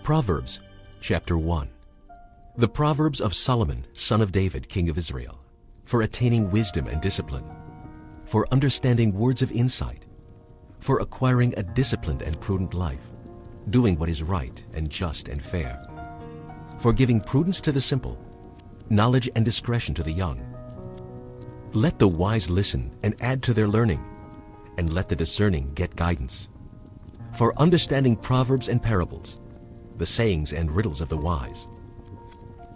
Proverbs, chapter 1. The Proverbs of Solomon, son of David, king of Israel, for attaining wisdom and discipline, for understanding words of insight, for acquiring a disciplined and prudent life, doing what is right and just and fair, for giving prudence to the simple, knowledge and discretion to the young. Let the wise listen and add to their learning, and let the discerning get guidance. For understanding proverbs and parables, the sayings and riddles of the wise.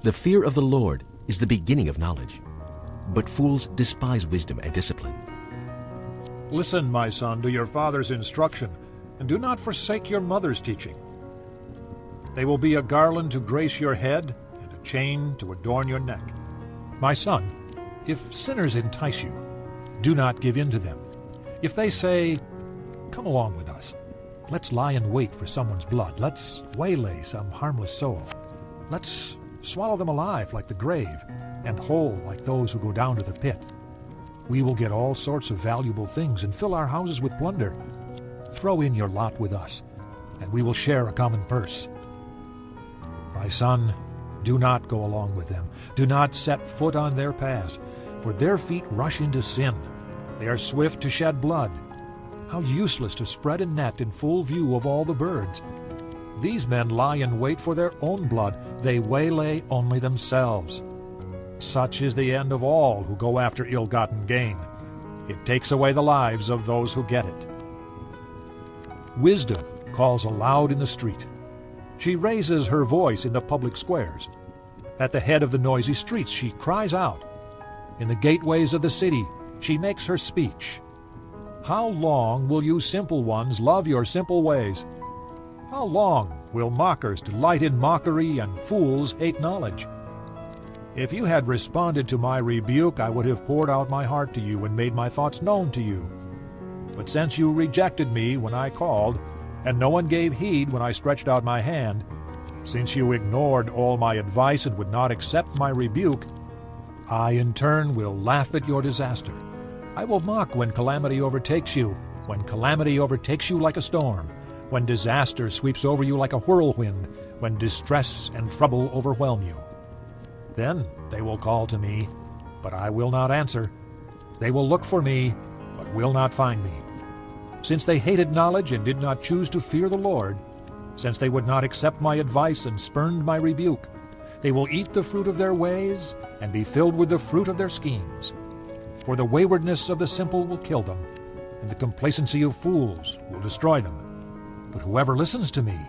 The fear of the Lord is the beginning of knowledge, but fools despise wisdom and discipline. Listen, my son, to your father's instruction, and do not forsake your mother's teaching. They will be a garland to grace your head and a chain to adorn your neck. My son, if sinners entice you, do not give in to them. If they say, "Come along with us, let's lie in wait for someone's blood, let's waylay some harmless soul, let's swallow them alive like the grave, and whole like those who go down to the pit. We will get all sorts of valuable things and fill our houses with plunder. Throw in your lot with us, and we will share a common purse." My son, do not go along with them. Do not set foot on their paths, for their feet rush into sin. They are swift to shed blood. How useless to spread a net in full view of all the birds. These men lie in wait for their own blood. They waylay only themselves. Such is the end of all who go after ill-gotten gain. It takes away the lives of those who get it. Wisdom calls aloud in the street. She raises her voice in the public squares. At the head of the noisy streets she cries out. In the gateways of the city she makes her speech. How long will you simple ones love your simple ways? How long will mockers delight in mockery and fools hate knowledge? If you had responded to my rebuke, I would have poured out my heart to you and made my thoughts known to you. But since you rejected me when I called, and no one gave heed when I stretched out my hand, since you ignored all my advice and would not accept my rebuke, I in turn will laugh at your disaster. I will mock when calamity overtakes you, when calamity overtakes you like a storm, when disaster sweeps over you like a whirlwind, when distress and trouble overwhelm you. Then they will call to me, but I will not answer. They will look for me, but will not find me. Since they hated knowledge and did not choose to fear the Lord, since they would not accept my advice and spurned my rebuke, they will eat the fruit of their ways and be filled with the fruit of their schemes. For the waywardness of the simple will kill them, and the complacency of fools will destroy them. But whoever listens to me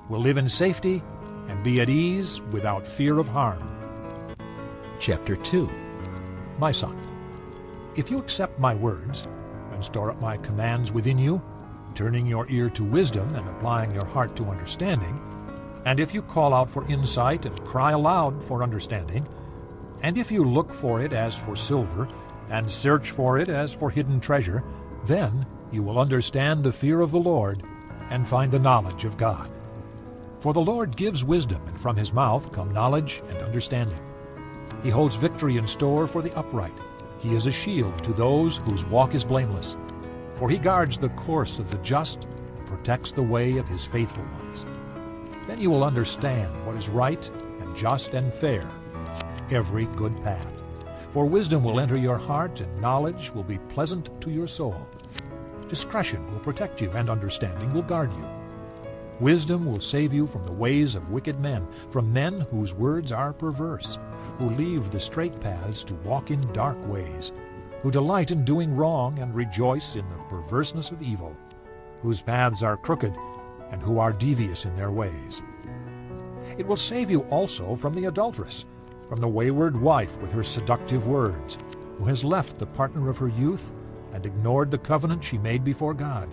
will live in safety and be at ease without fear of harm. Chapter 2. My son, if you accept my words and store up my commands within you, turning your ear to wisdom and applying your heart to understanding, and if you call out for insight and cry aloud for understanding, and if you look for it as for silver and search for it as for hidden treasure, then you will understand the fear of the Lord and find the knowledge of God. For the Lord gives wisdom, and from his mouth come knowledge and understanding. He holds victory in store for the upright. He is a shield to those whose walk is blameless. For he guards the course of the just and protects the way of his faithful ones. Then you will understand what is right and just and fair, every good path. For wisdom will enter your heart, and knowledge will be pleasant to your soul. Discretion will protect you, and understanding will guard you. Wisdom will save you from the ways of wicked men, from men whose words are perverse, who leave the straight paths to walk in dark ways, who delight in doing wrong and rejoice in the perverseness of evil, whose paths are crooked and who are devious in their ways. It will save you also from the adulteress, from the wayward wife with her seductive words, who has left the partner of her youth and ignored the covenant she made before God.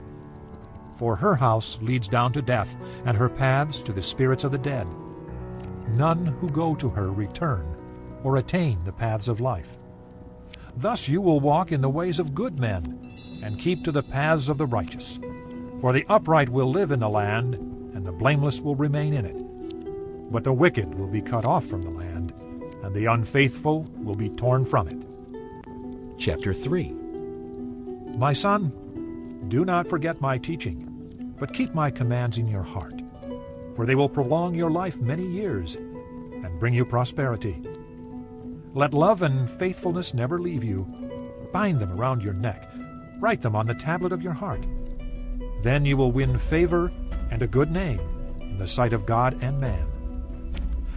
For her house leads down to death, and her paths to the spirits of the dead. None who go to her return or attain the paths of life. Thus you will walk in the ways of good men, and keep to the paths of the righteous. For the upright will live in the land, and the blameless will remain in it. But the wicked will be cut off from the land, and the unfaithful will be torn from it. Chapter 3. My son, do not forget my teaching, but keep my commands in your heart. for they will prolong your life many years and bring you prosperity. Let love and faithfulness never leave you. Bind them around your neck. Write them on the tablet of your heart. Then you will win favor and a good name in the sight of God and man.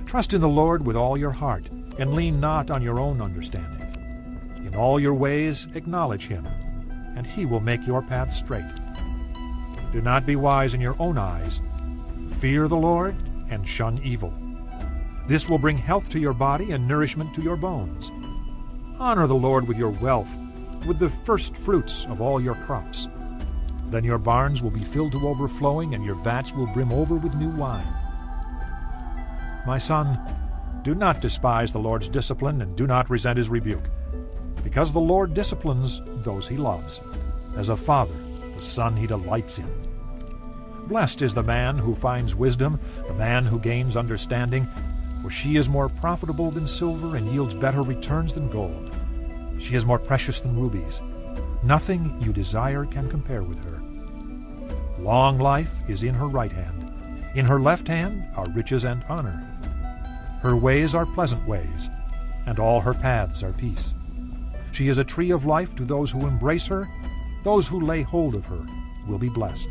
Trust in the Lord with all your heart, and lean not on your own understanding. In all your ways acknowledge him, and he will make your path straight. Do not be wise in your own eyes. Fear the Lord and shun evil. This will bring health to your body and nourishment to your bones. Honor the Lord with your wealth, with the first fruits of all your crops. Then your barns will be filled to overflowing, and your vats will brim over with new wine. My son, do not despise the Lord's discipline, and do not resent his rebuke, because the Lord disciplines those he loves. As a father, the son he delights in. Blessed is the man who finds wisdom, the man who gains understanding, for she is more profitable than silver and yields better returns than gold. She is more precious than rubies. Nothing you desire can compare with her. Long life is in her right hand. In her left hand are riches and honor. Her ways are pleasant ways, and all her paths are peace. She is a tree of life to those who embrace her. Those who lay hold of her will be blessed.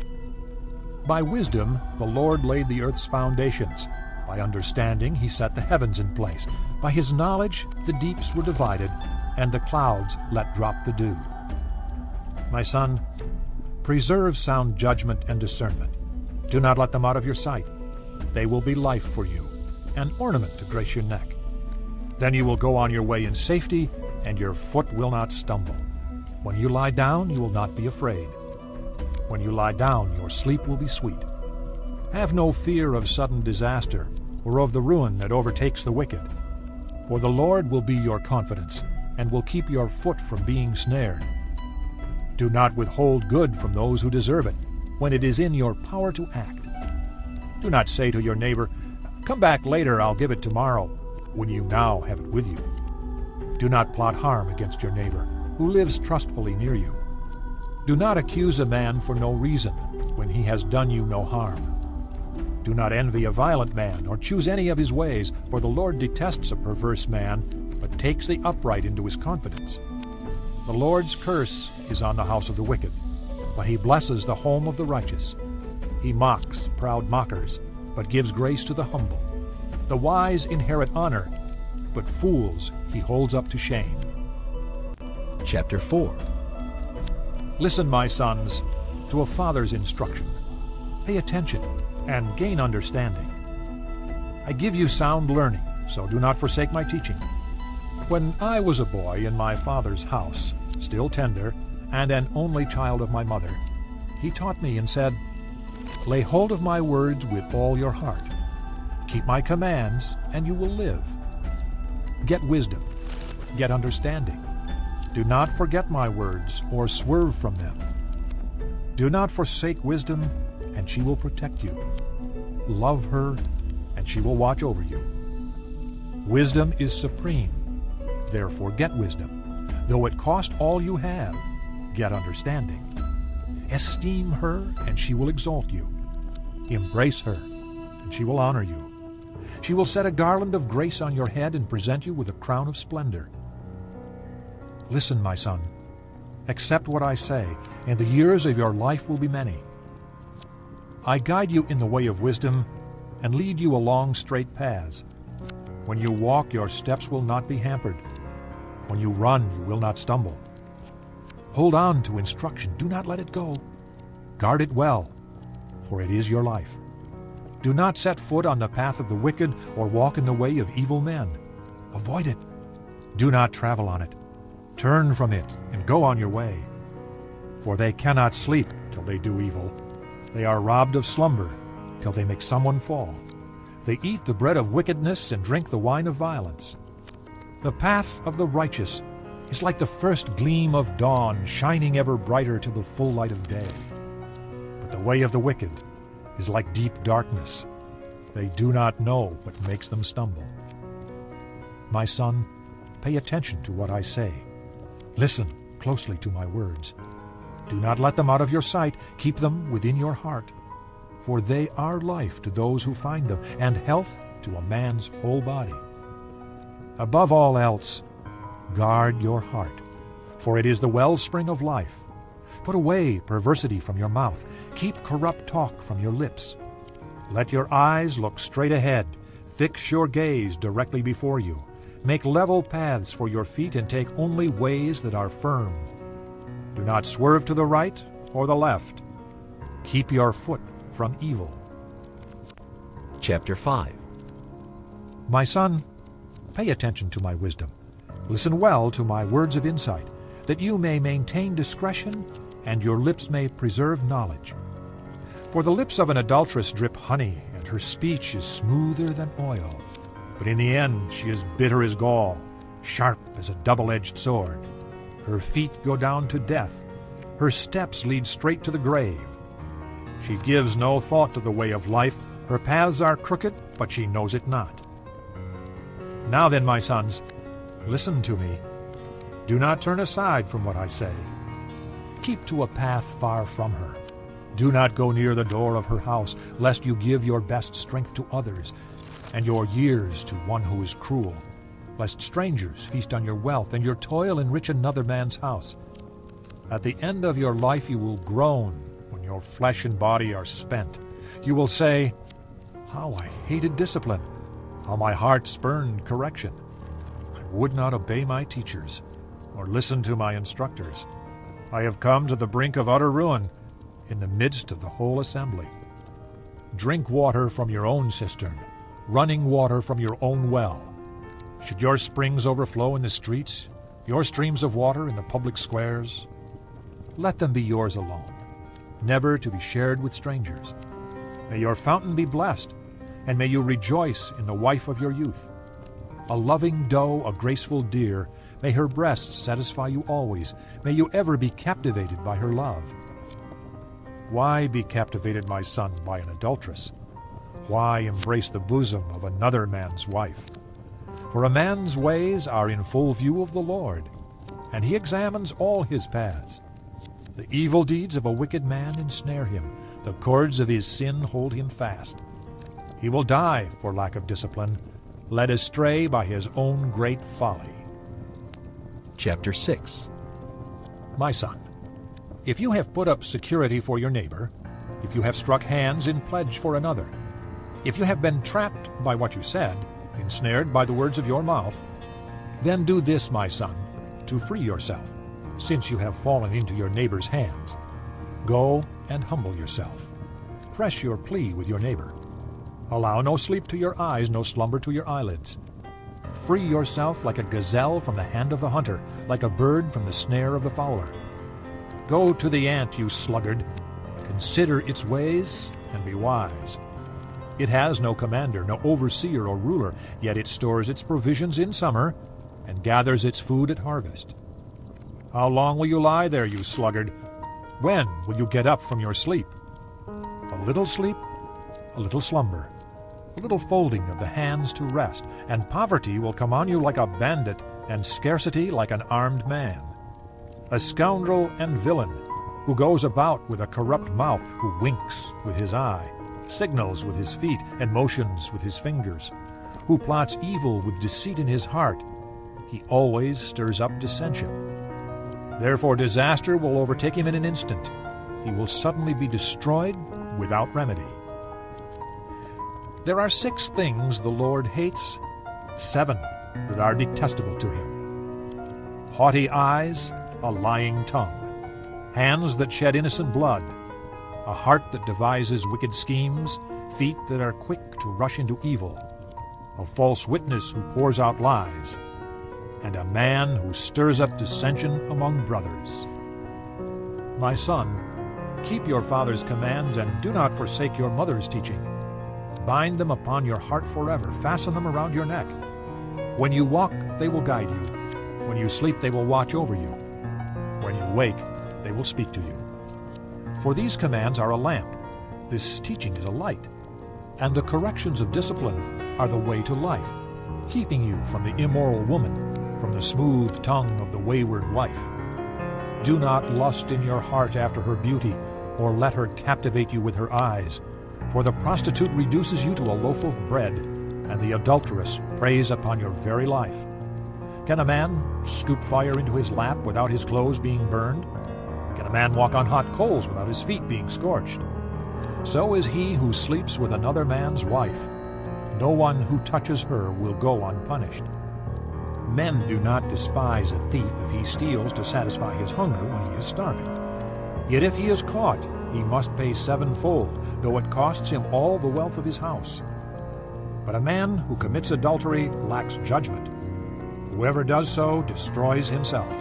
By wisdom the Lord laid the earth's foundations. By understanding he set the heavens in place. By his knowledge the deeps were divided, and the clouds let drop the dew. My son, preserve sound judgment and discernment. Do not let them out of your sight. They will be life for you, an ornament to grace your neck. Then you will go on your way in safety, and your foot will not stumble. When you lie down, you will not be afraid. When you lie down, your sleep will be sweet. Have no fear of sudden disaster, or of the ruin that overtakes the wicked. For the Lord will be your confidence, and will keep your foot from being snared. Do not withhold good from those who deserve it, when it is in your power to act. Do not say to your neighbor, "Come back later, I'll give it tomorrow," when you now have it with you. Do not plot harm against your neighbor, who lives trustfully near you. Do not accuse a man for no reason, when he has done you no harm. Do not envy a violent man, or choose any of his ways, for the Lord detests a perverse man, but takes the upright into his confidence. The Lord's curse is on the house of the wicked, but he blesses the home of the righteous. He mocks proud mockers, but gives grace to the humble. The wise inherit honor, but fools he holds up to shame. Chapter 4. Listen, my sons, to a father's instruction. Pay attention and gain understanding. I give you sound learning, so do not forsake my teaching. When I was a boy in my father's house, still tender, and an only child of my mother, he taught me and said, "Lay hold of my words with all your heart. Keep my commands, and you will live. Get wisdom, get understanding. Do not forget my words or swerve from them. Do not forsake wisdom, and she will protect you. Love her, and she will watch over you. Wisdom is supreme, therefore get wisdom. Though it cost all you have, get understanding. Esteem her, and she will exalt you. Embrace her, and she will honor you. She will set a garland of grace on your head and present you with a crown of splendor. Listen, my son, accept what I say, and the years of your life will be many. I guide you in the way of wisdom and lead you along straight paths. When you walk, your steps will not be hampered. When you run, you will not stumble. Hold on to instruction. Do not let it go. Guard it well, for it is your life. Do not set foot on the path of the wicked or walk in the way of evil men. Avoid it. Do not travel on it. Turn from it and go on your way. For they cannot sleep till they do evil. They are robbed of slumber till they make someone fall. They eat the bread of wickedness and drink the wine of violence. The path of the righteous is like the first gleam of dawn, shining ever brighter to the full light of day. But the way of the wicked is like deep darkness. They do not know what makes them stumble. My son, pay attention to what I say. Listen closely to my words. Do not let them out of your sight. Keep them within your heart. for they are life to those who find them, and health to a man's whole body. Above all else, guard your heart, for it is the wellspring of life. Put away perversity from your mouth. Keep corrupt talk from your lips. Let your eyes look straight ahead. Fix your gaze directly before you. Make level paths for your feet, and take only ways that are firm. Do not swerve to the right or the left. Keep your foot from evil. Chapter 5. My son, pay attention to my wisdom. Listen well to my words of insight, that you may maintain discretion and your lips may preserve knowledge. For the lips of an adulteress drip honey, and her speech is smoother than oil. But in the end she is bitter as gall, sharp as a double-edged sword. Her feet go down to death. Her steps lead straight to the grave. She gives no thought to the way of life. Her paths are crooked, but she knows it not. Now then, my sons, listen to me. Do not turn aside from what I say. Keep to a path far from her. Do not go near the door of her house, lest you give your best strength to others, and your years to one who is cruel, lest strangers feast on your wealth, and your toil enrich another man's house. At the end of your life you will groan when your flesh and body are spent. You will say, "How I hated discipline! How my heart spurned correction! I would not obey my teachers, or listen to my instructors. I have come to the brink of utter ruin, in the midst of the whole assembly. Drink water from your own cistern, running water from your own well. Should your springs overflow in the streets, your streams of water in the public squares? Let them be yours alone, never to be shared with strangers. May your fountain be blessed, and may you rejoice in the wife of your youth. A loving doe, a graceful deer, may her breasts satisfy you always. May you ever be captivated by her love. Why be captivated, my son, by an adulteress? Why embrace the bosom of another man's wife? For a man's ways are in full view of the Lord, and he examines all his paths. The evil deeds of a wicked man ensnare him. The cords of his sin hold him fast. He will die for lack of discipline, led astray by his own great folly. Chapter 6. My son, if you have put up security for your neighbor, if you have struck hands in pledge for another, if you have been trapped by what you said, ensnared by the words of your mouth, then do this, my son, to free yourself, since you have fallen into your neighbor's hands. Go and humble yourself. Press your plea with your neighbor. Allow no sleep to your eyes, no slumber to your eyelids. Free yourself like a gazelle from the hand of the hunter, like a bird from the snare of the fowler. Go to the ant, you sluggard. Consider its ways and be wise. It has no commander, no overseer or ruler, yet it stores its provisions in summer and gathers its food at harvest. How long will you lie there, you sluggard? When will you get up from your sleep? A little sleep, a little slumber, a little folding of the hands to rest, and poverty will come on you like a bandit, and scarcity like an armed man. A scoundrel and villain, who goes about with a corrupt mouth, who winks with his eye, signals with his feet, and motions with his fingers, who plots evil with deceit in his heart. He always stirs up dissension. Therefore disaster will overtake him in an instant. He will suddenly be destroyed without remedy. There are 6 things the Lord hates, 7 that are detestable to him: haughty eyes, a lying tongue, hands that shed innocent blood, a heart that devises wicked schemes, feet that are quick to rush into evil, a false witness who pours out lies, and a man who stirs up dissension among brothers. My son, keep your father's commands, and do not forsake your mother's teaching. Bind them upon your heart forever. Fasten them around your neck. When you walk, they will guide you. When you sleep, they will watch over you. When you wake, they will speak to you. For these commands are a lamp. This teaching is a light. And the corrections of discipline are the way to life, keeping you from the immoral woman, from the smooth tongue of the wayward wife. Do not lust in your heart after her beauty, or let her captivate you with her eyes. For the prostitute reduces you to a loaf of bread, and the adulteress preys upon your very life. Can a man scoop fire into his lap without his clothes being burned? Can a man walk on hot coals without his feet being scorched? So is he who sleeps with another man's wife. No one who touches her will go unpunished. Men do not despise a thief if he steals to satisfy his hunger when he is starving. Yet if he is caught, he must pay sevenfold, though it costs him all the wealth of his house. But a man who commits adultery lacks judgment. Whoever does so destroys himself.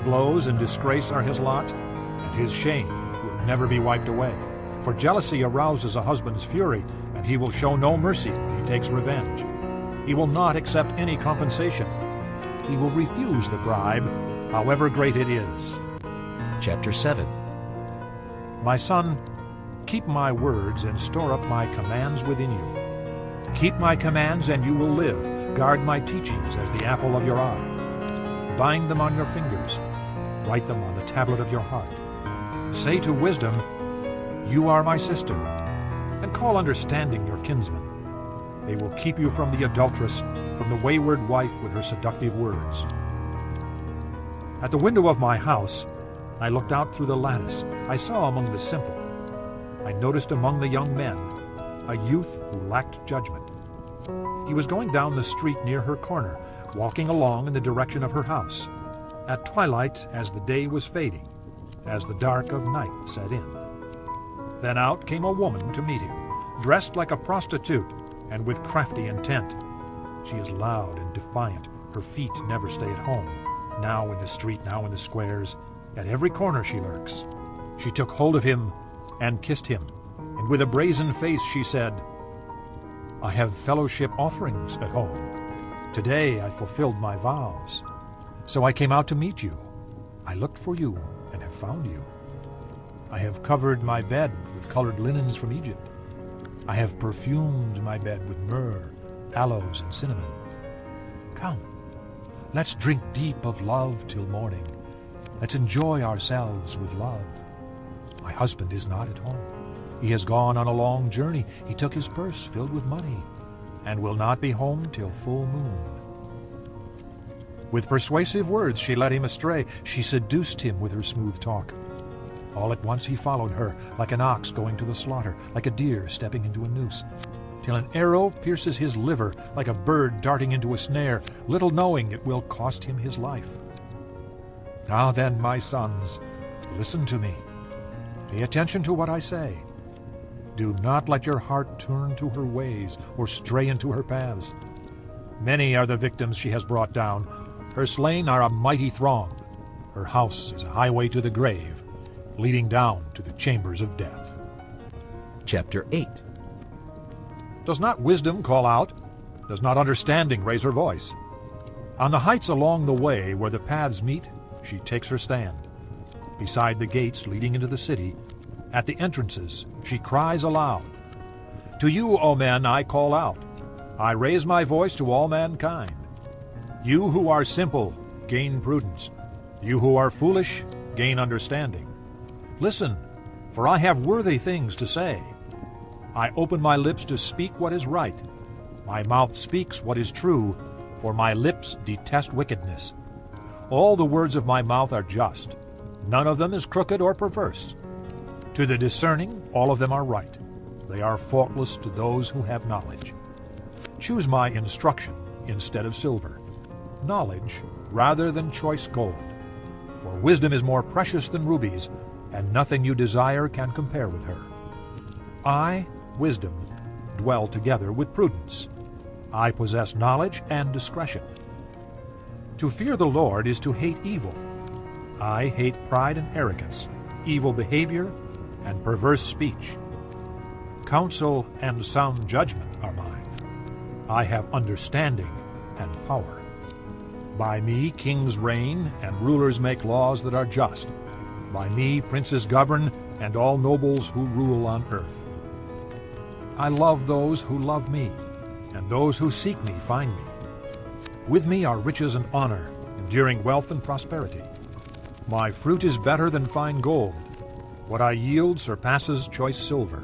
Blows and disgrace are his lot, and his shame will never be wiped away. For jealousy arouses a husband's fury, and he will show no mercy when he takes revenge. He will not accept any compensation. He will refuse the bribe, however great it is. Chapter 7. My son, keep my words and store up my commands within you. Keep my commands and you will live. Guard my teachings as the apple of your eye. Bind them on your fingers. Write them on the tablet of your heart. Say to wisdom, "You are my sister," and call understanding your kinsman. They will keep you from the adulteress, from the wayward wife with her seductive words. At the window of my house, I looked out through the lattice. I saw among the simple. I noticed among the young men a youth who lacked judgment. He was going down the street near her corner, walking along in the direction of her house, at twilight as the day was fading, as the dark of night set in. Then out came a woman to meet him, dressed like a prostitute and with crafty intent. She is loud and defiant. Her feet never stay at home. Now in the street, now in the squares. At every corner she lurks. She took hold of him and kissed him, and with a brazen face she said, "I have fellowship offerings at home. Today I fulfilled my vows. So I came out to meet you. I looked for you and have found you. I have covered my bed with colored linens from Egypt. I have perfumed my bed with myrrh, aloes, and cinnamon. Come, let's drink deep of love till morning. Let's enjoy ourselves with love. My husband is not at home. He has gone on a long journey. He took his purse filled with money and will not be home till full moon." With persuasive words she led him astray. She seduced him with her smooth talk. All at once he followed her, like an ox going to the slaughter, like a deer stepping into a noose, till an arrow pierces his liver, like a bird darting into a snare, little knowing it will cost him his life. Now then, my sons, listen to me. Pay attention to what I say. Do not let your heart turn to her ways or stray into her paths. Many are the victims she has brought down. Her slain are a mighty throng. Her house is a highway to the grave, leading down to the chambers of death. Chapter 8. Does not wisdom call out? Does not understanding raise her voice? On the heights along the way where the paths meet, she takes her stand. Beside the gates leading into the city, at the entrances, she cries aloud. To you, O men, I call out. I raise my voice to all mankind. You who are simple, gain prudence. You who are foolish, gain understanding. Listen, for I have worthy things to say. I open my lips to speak what is right. My mouth speaks what is true, for my lips detest wickedness. All the words of my mouth are just. None of them is crooked or perverse. To the discerning, all of them are right. They are faultless to those who have knowledge. Choose my instruction instead of silver, knowledge rather than choice gold. For wisdom is more precious than rubies, and nothing you desire can compare with her. I, wisdom, dwell together with prudence. I possess knowledge and discretion. To fear the Lord is to hate evil. I hate pride and arrogance, evil behavior, and perverse speech. Counsel and sound judgment are mine. I have understanding and power. By me kings reign, and rulers make laws that are just. By me princes govern, and all nobles who rule on earth. I love those who love me, and those who seek me find me. With me are riches and honor, enduring wealth and prosperity. My fruit is better than fine gold. What I yield surpasses choice silver.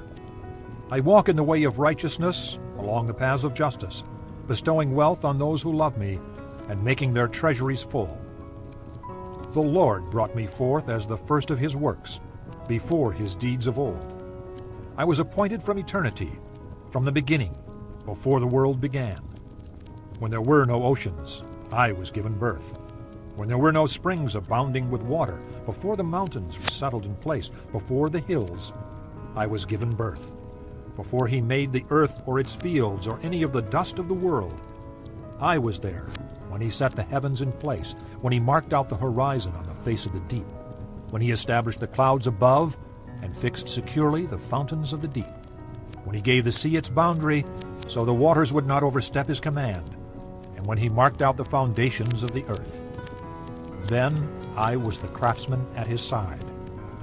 I walk in the way of righteousness, along the paths of justice, bestowing wealth on those who love me, and making their treasuries full. The Lord brought me forth as the first of his works, before his deeds of old. I was appointed from eternity, from the beginning, before the world began. When there were no oceans, I was given birth. When there were no springs abounding with water, before the mountains were settled in place, before the hills, I was given birth. Before he made the earth or its fields or any of the dust of the world, I was there when he set the heavens in place, when he marked out the horizon on the face of the deep, when he established the clouds above and fixed securely the fountains of the deep, when he gave the sea its boundary so the waters would not overstep his command, and when he marked out the foundations of the earth. Then I was the craftsman at his side.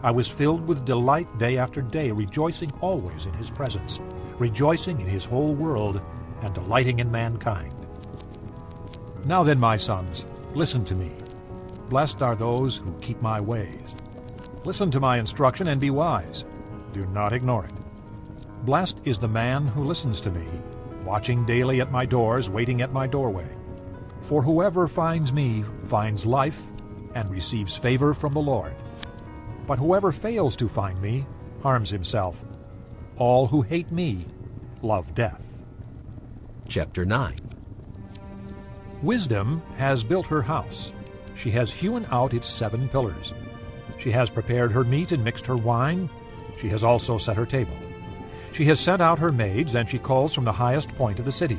I was filled with delight day after day, rejoicing always in his presence, rejoicing in his whole world, and delighting in mankind. Now then, my sons, listen to me. Blessed are those who keep my ways. Listen to my instruction and be wise. Do not ignore it. Blessed is the man who listens to me, watching daily at my doors, waiting at my doorway. For whoever finds me finds life and receives favor from the Lord. But whoever fails to find me harms himself. All who hate me love death. Chapter 9. Wisdom has built her house. She has hewn out its 7 pillars. She has prepared her meat and mixed her wine. She has also set her table. She has sent out her maids, and she calls from the highest point of the city.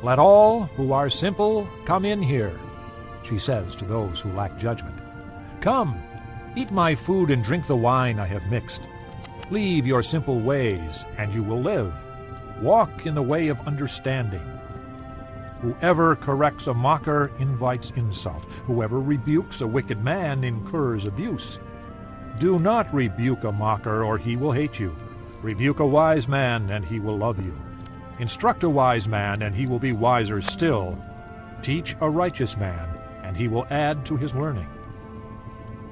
Let all who are simple come in here, she says to those who lack judgment. Come, eat my food and drink the wine I have mixed. Leave your simple ways, and you will live. Walk in the way of understanding. Whoever corrects a mocker invites insult. Whoever rebukes a wicked man incurs abuse. Do not rebuke a mocker, or he will hate you. Rebuke a wise man, and he will love you. Instruct a wise man, and he will be wiser still. Teach a righteous man, and he will add to his learning.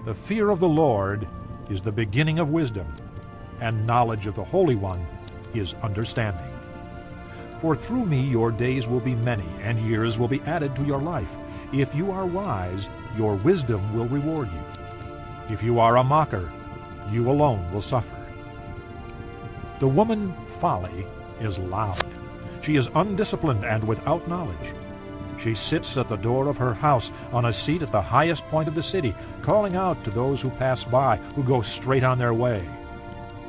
The fear of the Lord is the beginning of wisdom, and knowledge of the Holy One is understanding. For through me your days will be many, and years will be added to your life. If you are wise, your wisdom will reward you. If you are a mocker, you alone will suffer. The woman folly is loud. She is undisciplined and without knowledge. She sits at the door of her house on a seat at the highest point of the city, calling out to those who pass by, who go straight on their way.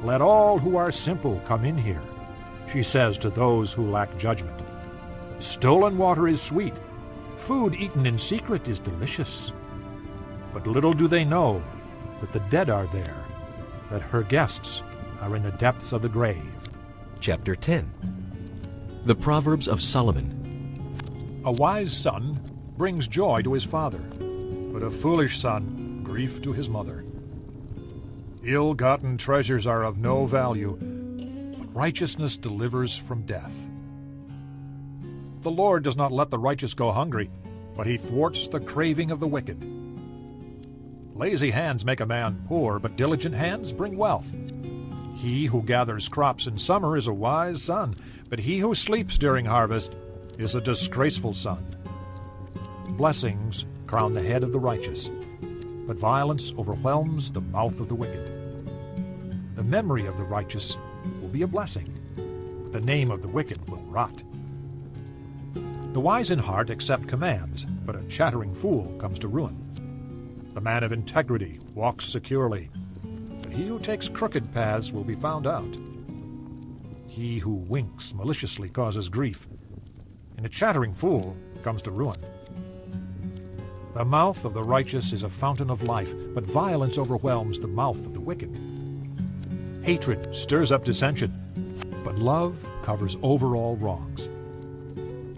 Let all who are simple come in here, she says to those who lack judgment. Stolen water is sweet. Food eaten in secret is delicious. But little do they know that the dead are there, that her guests are in the depths of the grave. Chapter 10. The Proverbs of Solomon. A wise son brings joy to his father, but a foolish son grief to his mother. Ill-gotten treasures are of no value, but righteousness delivers from death. The Lord does not let the righteous go hungry, but he thwarts the craving of the wicked. Lazy hands make a man poor, but diligent hands bring wealth. He who gathers crops in summer is a wise son, but he who sleeps during harvest is a disgraceful son. Blessings crown the head of the righteous, but violence overwhelms the mouth of the wicked. The memory of the righteous will be a blessing, but the name of the wicked will rot. The wise in heart accept commands, but a chattering fool comes to ruin. The man of integrity walks securely, but he who takes crooked paths will be found out. He who winks maliciously causes grief, and a chattering fool comes to ruin. The mouth of the righteous is a fountain of life, but violence overwhelms the mouth of the wicked. Hatred stirs up dissension, but love covers over all wrongs.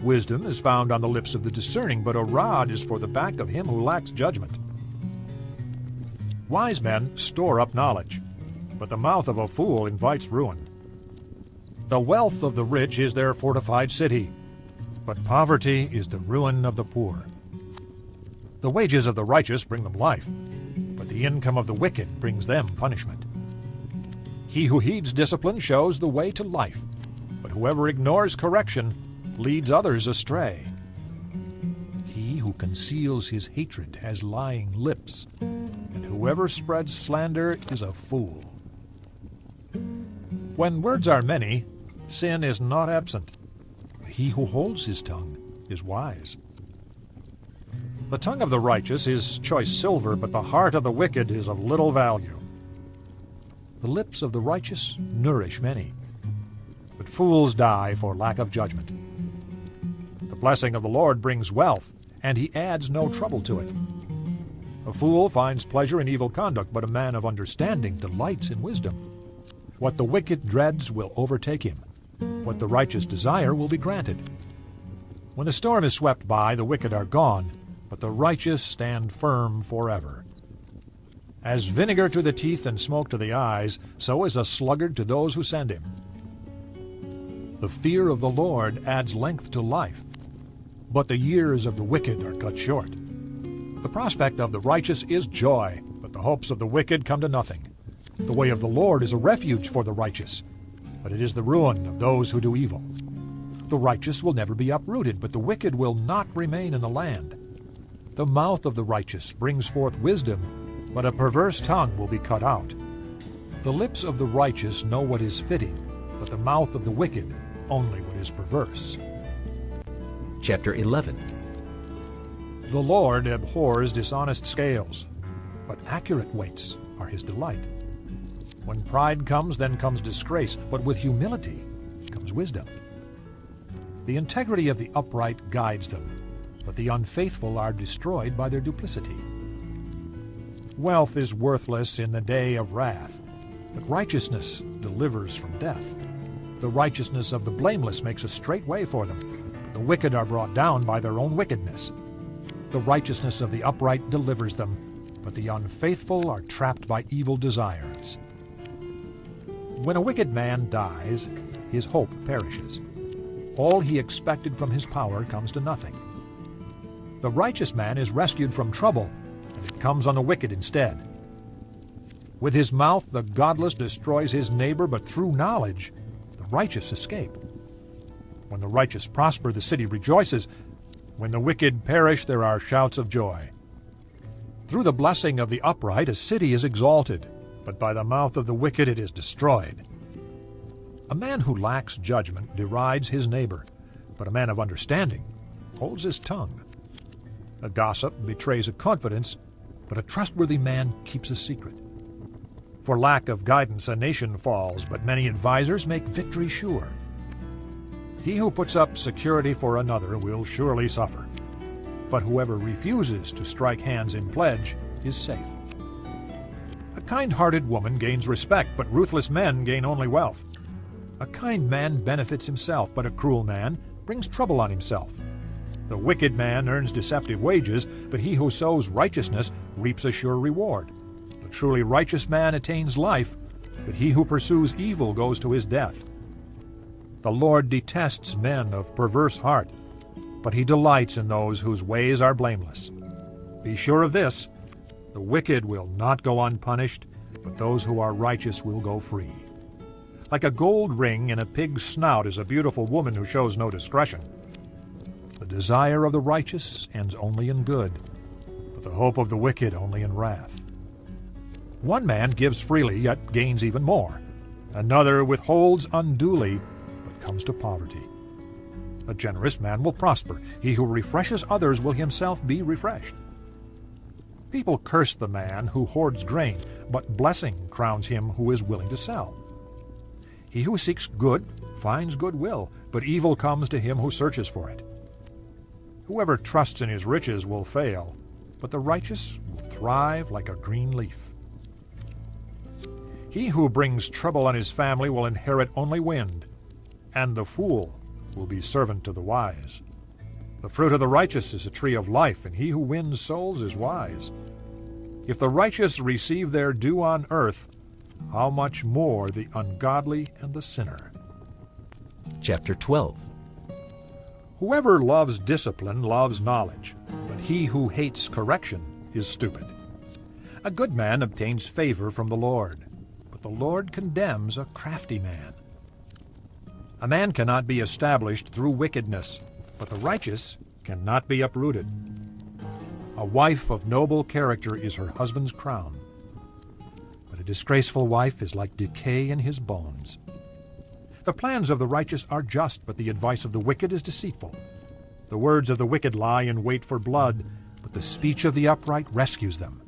Wisdom is found on the lips of the discerning, but a rod is for the back of him who lacks judgment. Wise men store up knowledge, but the mouth of a fool invites ruin. The wealth of the rich is their fortified city, but poverty is the ruin of the poor. The wages of the righteous bring them life, but the income of the wicked brings them punishment. He who heeds discipline shows the way to life, but whoever ignores correction leads others astray. He who conceals his hatred has lying lips, and whoever spreads slander is a fool. When words are many, sin is not absent. He who holds his tongue is wise. The tongue of the righteous is choice silver, but the heart of the wicked is of little value. The lips of the righteous nourish many, but fools die for lack of judgment. The blessing of the Lord brings wealth, and he adds no trouble to it. A fool finds pleasure in evil conduct, but a man of understanding delights in wisdom. What the wicked dreads will overtake him. What the righteous desire will be granted. When the storm is swept by, the wicked are gone, but the righteous stand firm forever. As vinegar to the teeth and smoke to the eyes, so is a sluggard to those who send him. The fear of the Lord adds length to life, but the years of the wicked are cut short. The prospect of the righteous is joy, but the hopes of the wicked come to nothing. The way of the Lord is a refuge for the righteous, but it is the ruin of those who do evil. The righteous will never be uprooted, but the wicked will not remain in the land. The mouth of the righteous brings forth wisdom, but a perverse tongue will be cut out. The lips of the righteous know what is fitting, but the mouth of the wicked only what is perverse. Chapter 11. The Lord abhors dishonest scales, but accurate weights are his delight. When pride comes, then comes disgrace, but with humility comes wisdom. The integrity of the upright guides them, but the unfaithful are destroyed by their duplicity. Wealth is worthless in the day of wrath, but righteousness delivers from death. The righteousness of the blameless makes a straight way for them, but the wicked are brought down by their own wickedness. The righteousness of the upright delivers them, but the unfaithful are trapped by evil desires. When a wicked man dies, his hope perishes. All he expected from his power comes to nothing. The righteous man is rescued from trouble, and it comes on the wicked instead. With his mouth the godless destroys his neighbor, but through knowledge the righteous escape. When the righteous prosper, the city rejoices. When the wicked perish, there are shouts of joy. Through the blessing of the upright a city is exalted, but by the mouth of the wicked it is destroyed. A man who lacks judgment derides his neighbor, but a man of understanding holds his tongue. A gossip betrays a confidence, but a trustworthy man keeps a secret. For lack of guidance a nation falls, but many advisers make victory sure. He who puts up security for another will surely suffer, but whoever refuses to strike hands in pledge is safe. A kind-hearted woman gains respect, but ruthless men gain only wealth. A kind man benefits himself, but a cruel man brings trouble on himself. The wicked man earns deceptive wages, but he who sows righteousness reaps a sure reward. The truly righteous man attains life, but he who pursues evil goes to his death. The Lord detests men of perverse heart, but he delights in those whose ways are blameless. Be sure of this, the wicked will not go unpunished, but those who are righteous will go free. Like a gold ring in a pig's snout is a beautiful woman who shows no discretion. The desire of the righteous ends only in good, but the hope of the wicked only in wrath. One man gives freely, yet gains even more. Another withholds unduly, but comes to poverty. A generous man will prosper. He who refreshes others will himself be refreshed. People curse the man who hoards grain, but blessing crowns him who is willing to sell. He who seeks good finds goodwill, but evil comes to him who searches for it. Whoever trusts in his riches will fail, but the righteous will thrive like a green leaf. He who brings trouble on his family will inherit only wind, and the fool will be servant to the wise. The fruit of the righteous is a tree of life, and he who wins souls is wise. If the righteous receive their due on earth, how much more the ungodly and the sinner? Chapter 12. Whoever loves discipline loves knowledge, but he who hates correction is stupid. A good man obtains favor from the Lord, but but the Lord condemns a crafty man. A man cannot be established through wickedness, but the righteous cannot be uprooted. A wife of noble character is her husband's crown, but a disgraceful wife is like decay in his bones. The plans of the righteous are just, but the advice of the wicked is deceitful. The words of the wicked lie in wait for blood, but the speech of the upright rescues them.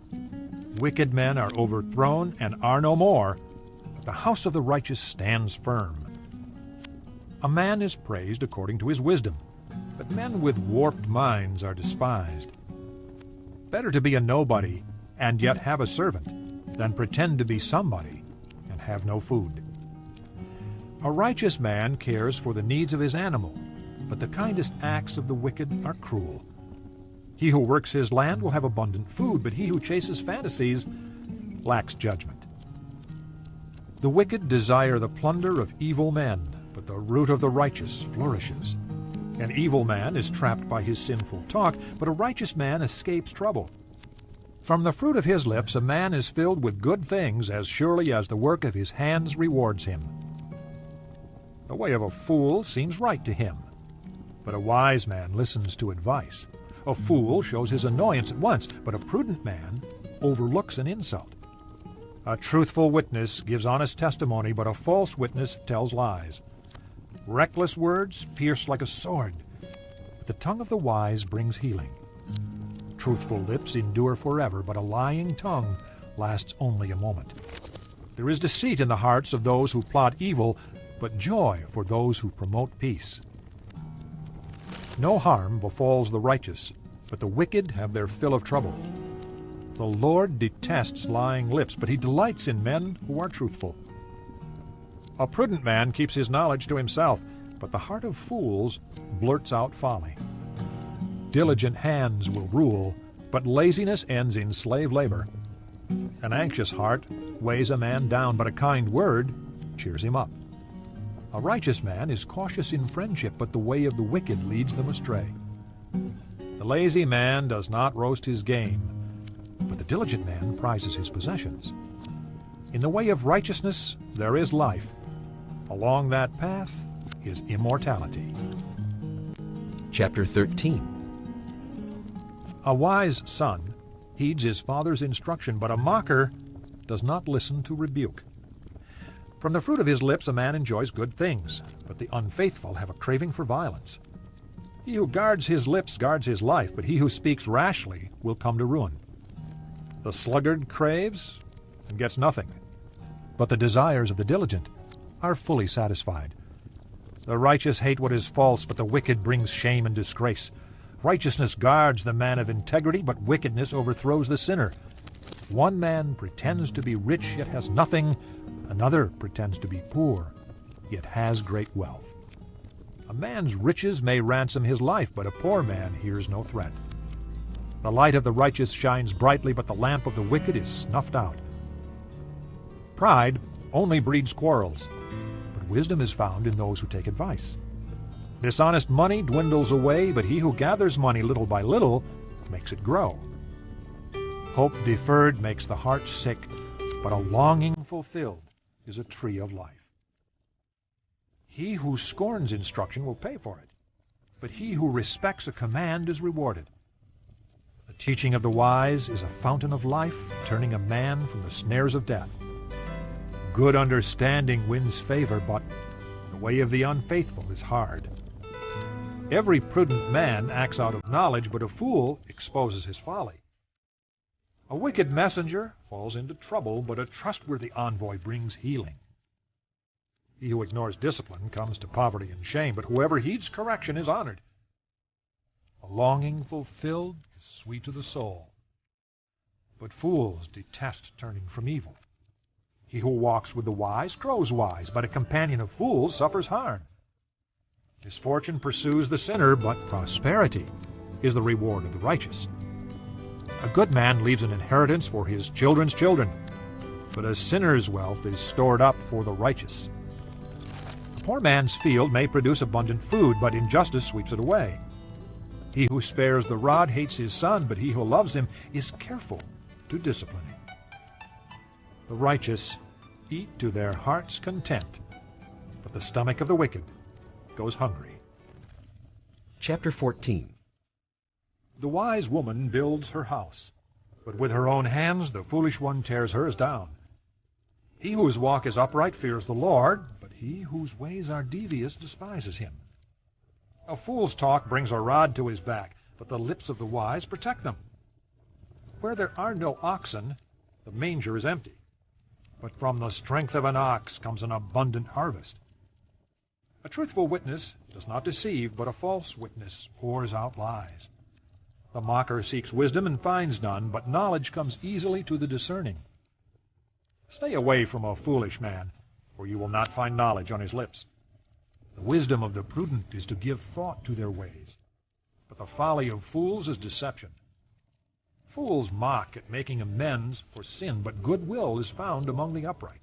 Wicked men are overthrown and are no more, but the house of the righteous stands firm. A man is praised according to his wisdom, but men with warped minds are despised. Better to be a nobody and yet have a servant than pretend to be somebody and have no food. A righteous man cares for the needs of his animal, but the kindest acts of the wicked are cruel. He who works his land will have abundant food, but he who chases fantasies lacks judgment. The wicked desire the plunder of evil men, but the root of the righteous flourishes. An evil man is trapped by his sinful talk, but a righteous man escapes trouble. From the fruit of his lips a man is filled with good things, as surely as the work of his hands rewards him. The way of a fool seems right to him, but a wise man listens to advice. A fool shows his annoyance at once, but a prudent man overlooks an insult. A truthful witness gives honest testimony, but a false witness tells lies. Reckless words pierce like a sword, but the tongue of the wise brings healing. Truthful lips endure forever, but a lying tongue lasts only a moment. There is deceit in the hearts of those who plot evil, but joy for those who promote peace. No harm befalls the righteous, but the wicked have their fill of trouble. The Lord detests lying lips, but he delights in men who are truthful. A prudent man keeps his knowledge to himself, but the heart of fools blurts out folly. Diligent hands will rule, but laziness ends in slave labor. An anxious heart weighs a man down, but a kind word cheers him up. A righteous man is cautious in friendship, but the way of the wicked leads them astray. The lazy man does not roast his game, but the diligent man prizes his possessions. In the way of righteousness there is life. Along that path is immortality. Chapter 13. A wise son heeds his father's instruction, but a mocker does not listen to rebuke. From the fruit of his lips a man enjoys good things, but the unfaithful have a craving for violence. He who guards his lips guards his life, but he who speaks rashly will come to ruin. The sluggard craves and gets nothing, but the desires of the diligent are fully satisfied. The righteous hate what is false, but the wicked brings shame and disgrace. Righteousness guards the man of integrity, but wickedness overthrows the sinner. One man pretends to be rich yet has nothing. Another pretends to be poor, yet has great wealth. A man's riches may ransom his life, but a poor man hears no threat. The light of the righteous shines brightly, but the lamp of the wicked is snuffed out. Pride only breeds quarrels, but wisdom is found in those who take advice. Dishonest money dwindles away, but he who gathers money little by little makes it grow. Hope deferred makes the heart sick, but a longing fulfilled is a tree of life. He who scorns instruction will pay for it, but he who respects a command is rewarded. The teaching of the wise is a fountain of life, turning a man from the snares of death. Good understanding wins favor, but the way of the unfaithful is hard. Every prudent man acts out of knowledge, but a fool exposes his folly. A wicked messenger falls into trouble, but a trustworthy envoy brings healing. He who ignores discipline comes to poverty and shame, but whoever heeds correction is honored. A longing fulfilled is sweet to the soul, but fools detest turning from evil. He who walks with the wise grows wise, but a companion of fools suffers harm. Misfortune pursues the sinner, but prosperity is the reward of the righteous. A good man leaves an inheritance for his children's children, but a sinner's wealth is stored up for the righteous. The poor man's field may produce abundant food, but injustice sweeps it away. He who spares the rod hates his son, but he who loves him is careful to discipline him. The righteous eat to their heart's content, but the stomach of the wicked goes hungry. Chapter 14. The wise woman builds her house, but with her own hands the foolish one tears hers down. He whose walk is upright fears the Lord, but he whose ways are devious despises him. A fool's talk brings a rod to his back, but the lips of the wise protect them. Where there are no oxen, the manger is empty, but from the strength of an ox comes an abundant harvest. A truthful witness does not deceive, but a false witness pours out lies. The mocker seeks wisdom and finds none, but knowledge comes easily to the discerning. Stay away from a foolish man, for you will not find knowledge on his lips. The wisdom of the prudent is to give thought to their ways, but the folly of fools is deception. Fools mock at making amends for sin, but goodwill is found among the upright.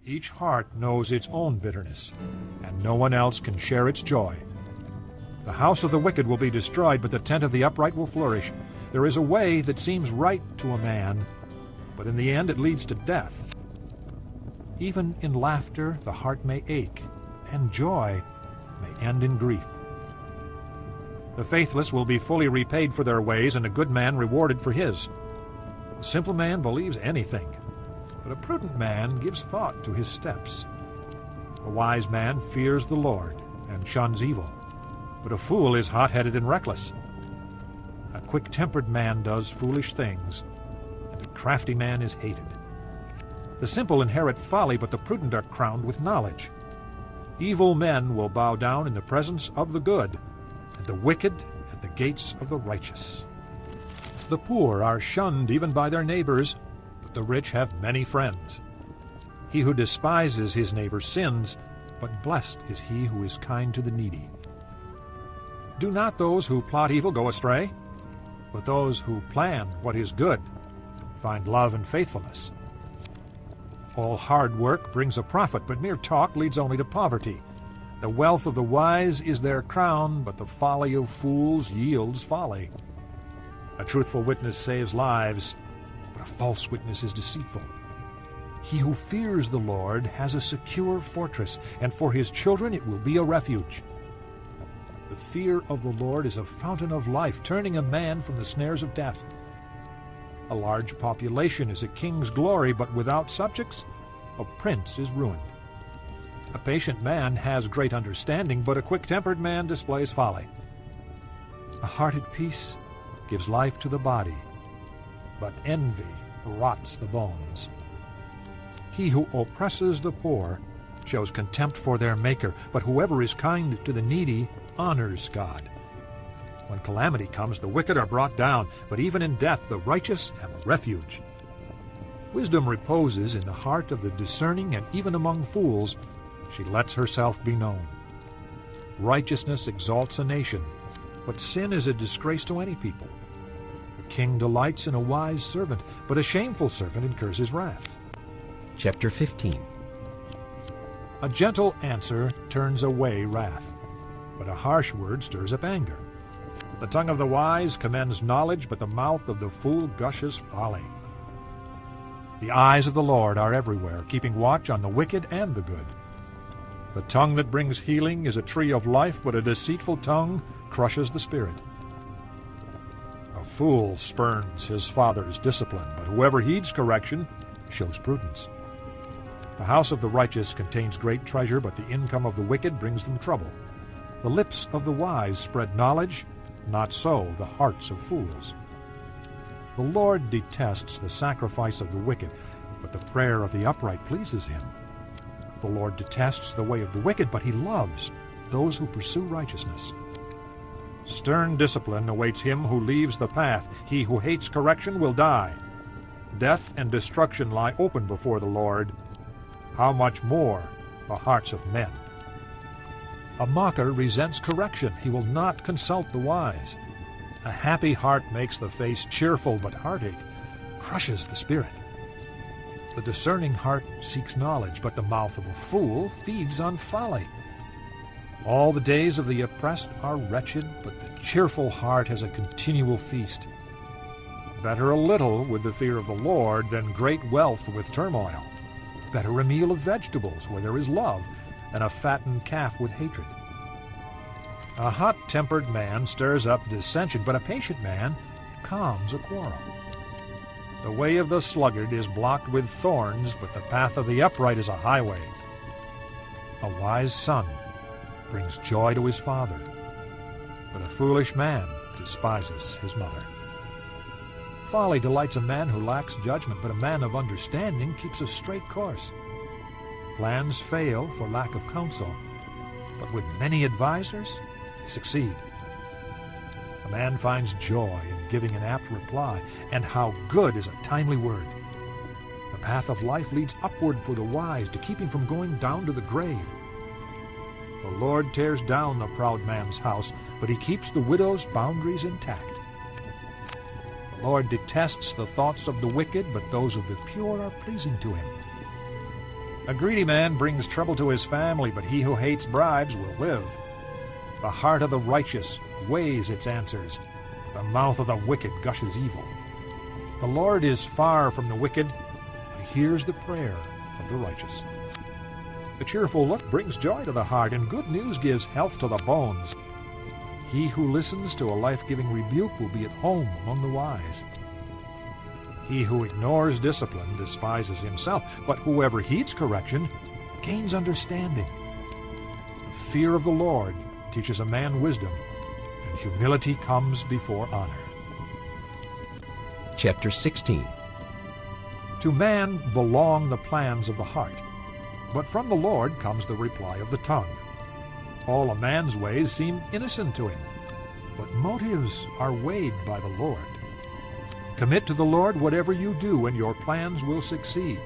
Each heart knows its own bitterness, and no one else can share its joy. The house of the wicked will be destroyed, but the tent of the upright will flourish. There is a way that seems right to a man, but in the end it leads to death. Even in laughter the heart may ache, and joy may end in grief. The faithless will be fully repaid for their ways, and a good man rewarded for his. A simple man believes anything, but a prudent man gives thought to his steps. A wise man fears the Lord and shuns evil, but a fool is hot-headed and reckless. A quick-tempered man does foolish things, and a crafty man is hated. The simple inherit folly, but the prudent are crowned with knowledge. Evil men will bow down in the presence of the good, and the wicked at the gates of the righteous. The poor are shunned even by their neighbors, but the rich have many friends. He who despises his neighbor sins, but blessed is he who is kind to the needy. Do not those who plot evil go astray, but those who plan what is good find love and faithfulness. All hard work brings a profit, but mere talk leads only to poverty. The wealth of the wise is their crown, but the folly of fools yields folly. A truthful witness saves lives, but a false witness is deceitful. He who fears the Lord has a secure fortress, and for his children it will be a refuge. The fear of the Lord is a fountain of life, turning a man from the snares of death. A large population is a king's glory, but without subjects, a prince is ruined. A patient man has great understanding, but a quick-tempered man displays folly. A heart at peace gives life to the body, but envy rots the bones. He who oppresses the poor shows contempt for their Maker, but whoever is kind to the needy honors God. When calamity comes, the wicked are brought down, but even in death the righteous have a refuge. Wisdom reposes in the heart of the discerning, and even among fools she lets herself be known. Righteousness exalts a nation, but sin is a disgrace to any people. The king delights in a wise servant, but a shameful servant incurs his wrath. Chapter 15. A gentle answer turns away wrath, but a harsh word stirs up anger. The tongue of the wise commends knowledge, but the mouth of the fool gushes folly. The eyes of the Lord are everywhere, keeping watch on the wicked and the good. The tongue that brings healing is a tree of life, but a deceitful tongue crushes the spirit. A fool spurns his father's discipline, but whoever heeds correction shows prudence. The house of the righteous contains great treasure, but the income of the wicked brings them trouble. The lips of the wise spread knowledge, not so the hearts of fools. The Lord detests the sacrifice of the wicked, but the prayer of the upright pleases him. The Lord detests the way of the wicked, but he loves those who pursue righteousness. Stern discipline awaits him who leaves the path. He who hates correction will die. Death and destruction lie open before the Lord. How much more the hearts of men? A mocker resents correction. He will not consult the wise. A happy heart makes the face cheerful, but heartache crushes the spirit. The discerning heart seeks knowledge, but the mouth of a fool feeds on folly. All the days of the oppressed are wretched, but the cheerful heart has a continual feast. Better a little with the fear of the Lord than great wealth with turmoil. Better a meal of vegetables where there is love than a fattened calf with hatred. A hot-tempered man stirs up dissension, but a patient man calms a quarrel. The way of the sluggard is blocked with thorns, but the path of the upright is a highway. A wise son brings joy to his father, but a foolish man despises his mother. Folly delights a man who lacks judgment, but a man of understanding keeps a straight course. Plans fail for lack of counsel, but with many advisers, they succeed. A man finds joy in giving an apt reply, and how good is a timely word. The path of life leads upward for the wise to keep him from going down to the grave. The Lord tears down the proud man's house, but he keeps the widow's boundaries intact. The Lord detests the thoughts of the wicked, but those of the pure are pleasing to him. A greedy man brings trouble to his family, but he who hates bribes will live. The heart of the righteous weighs its answers. The mouth of the wicked gushes evil. The Lord is far from the wicked, but hears the prayer of the righteous. A cheerful look brings joy to the heart, and good news gives health to the bones. He who listens to a life-giving rebuke will be at home among the wise. He who ignores discipline despises himself, but whoever heeds correction gains understanding. The fear of the Lord teaches a man wisdom, and humility comes before honor. Chapter 16. To man belong the plans of the heart, but from the Lord comes the reply of the tongue. All a man's ways seem innocent to him, but motives are weighed by the Lord. Commit to the Lord whatever you do, and your plans will succeed.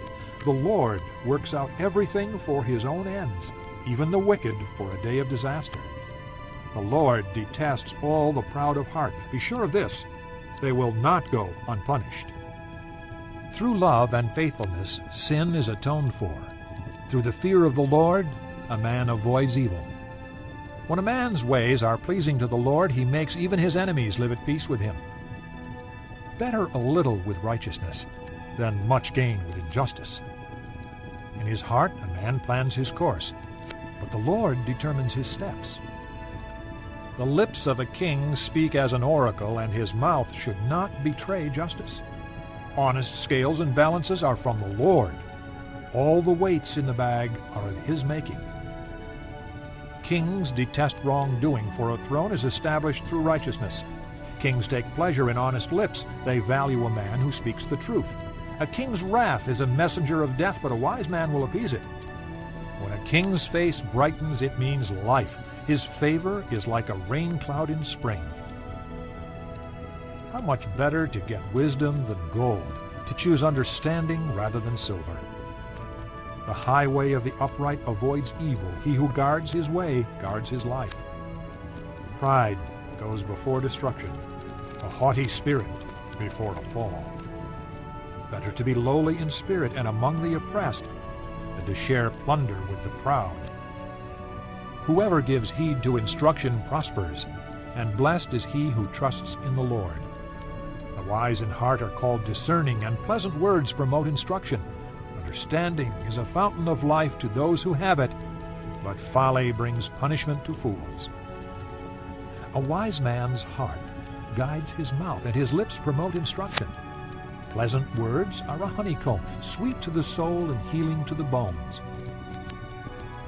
The Lord works out everything for his own ends, even the wicked for a day of disaster. The Lord detests all the proud of heart. Be sure of this, they will not go unpunished. Through love and faithfulness, sin is atoned for. Through the fear of the Lord, a man avoids evil. When a man's ways are pleasing to the Lord, he makes even his enemies live at peace with him. Better a little with righteousness than much gain with injustice. In his heart a man plans his course, but the Lord determines his steps. The lips of a king speak as an oracle, and his mouth should not betray justice. Honest scales and balances are from the Lord. All the weights in the bag are of his making. Kings detest wrongdoing, for a throne is established through righteousness. Kings take pleasure in honest lips. They value a man who speaks the truth. A king's wrath is a messenger of death, but a wise man will appease it. When a king's face brightens, it means life. His favor is like a rain cloud in spring. How much better to get wisdom than gold, to choose understanding rather than silver. The highway of the upright avoids evil. He who guards his way guards his life. Pride goes before destruction, a haughty spirit before a fall. Better to be lowly in spirit and among the oppressed than to share plunder with the proud. Whoever gives heed to instruction prospers, and blessed is he who trusts in the Lord. The wise in heart are called discerning, and pleasant words promote instruction. Understanding is a fountain of life to those who have it, but folly brings punishment to fools. A wise man's heart guides his mouth, and his lips promote instruction. Pleasant words are a honeycomb, sweet to the soul and healing to the bones.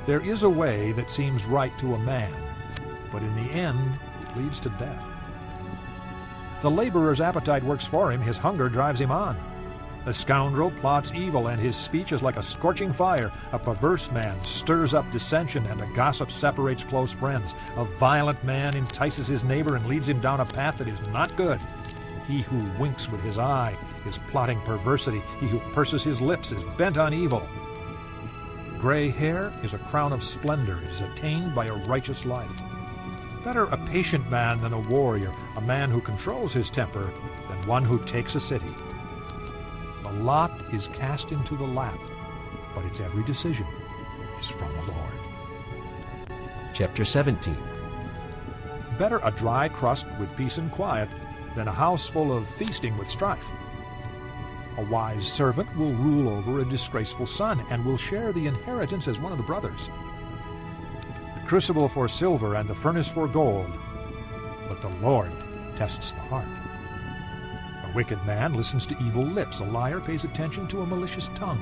There is a way that seems right to a man, but in the end it leads to death. The laborer's appetite works for him, his hunger drives him on. A scoundrel plots evil, and his speech is like a scorching fire. A perverse man stirs up dissension, and a gossip separates close friends. A violent man entices his neighbor and leads him down a path that is not good. He who winks with his eye is plotting perversity. He who purses his lips is bent on evil. Gray hair is a crown of splendor. It is attained by a righteous life. Better a patient man than a warrior, a man who controls his temper than one who takes a city. The lot is cast into the lap, but its every decision is from the Lord. Chapter 17. Better a dry crust with peace and quiet than a house full of feasting with strife. A wise servant will rule over a disgraceful son and will share the inheritance as one of the brothers. The crucible for silver and the furnace for gold, but the Lord tests the heart. A wicked man listens to evil lips. A liar pays attention to a malicious tongue.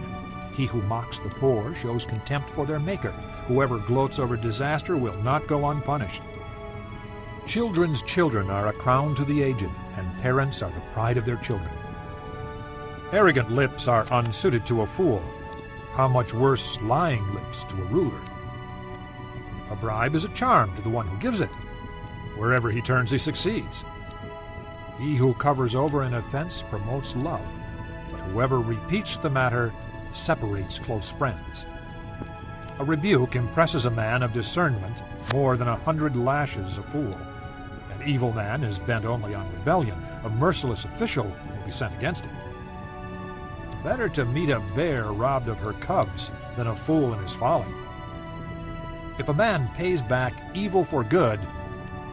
He who mocks the poor shows contempt for their Maker. Whoever gloats over disaster will not go unpunished. Children's children are a crown to the aged, and parents are the pride of their children. Arrogant lips are unsuited to a fool. How much worse lying lips to a ruler? A bribe is a charm to the one who gives it. Wherever he turns, he succeeds. He who covers over an offense promotes love, but whoever repeats the matter separates close friends. A rebuke impresses a man of discernment more than 100 lashes a fool. An evil man is bent only on rebellion. A merciless official will be sent against him. Better to meet a bear robbed of her cubs than a fool in his folly. If a man pays back evil for good,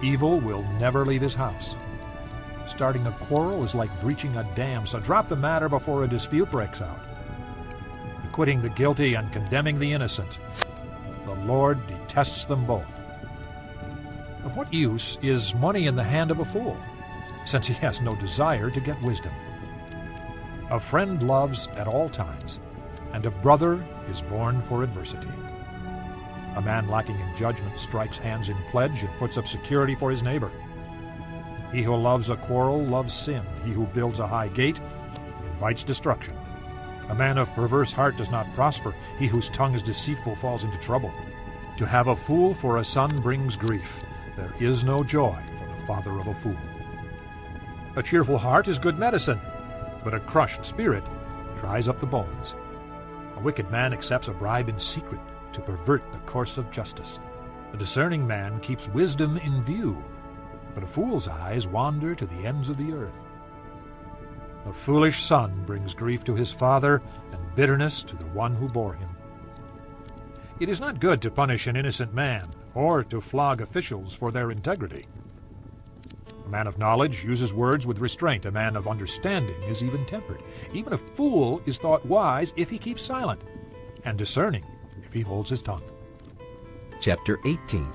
evil will never leave his house. Starting a quarrel is like breaching a dam, so drop the matter before a dispute breaks out. Acquitting the guilty and condemning the innocent, the Lord detests them both. Of what use is money in the hand of a fool, since he has no desire to get wisdom? A friend loves at all times, and a brother is born for adversity. A man lacking in judgment strikes hands in pledge and puts up security for his neighbor. He who loves a quarrel loves sin. He who builds a high gate invites destruction. A man of perverse heart does not prosper. He whose tongue is deceitful falls into trouble. To have a fool for a son brings grief. There is no joy for the father of a fool. A cheerful heart is good medicine, but a crushed spirit dries up the bones. A wicked man accepts a bribe in secret to pervert the course of justice. A discerning man keeps wisdom in view, but a fool's eyes wander to the ends of the earth. A foolish son brings grief to his father and bitterness to the one who bore him. It is not good to punish an innocent man or to flog officials for their integrity. A man of knowledge uses words with restraint. A man of understanding is even-tempered. Even a fool is thought wise if he keeps silent, and discerning if he holds his tongue. Chapter 18.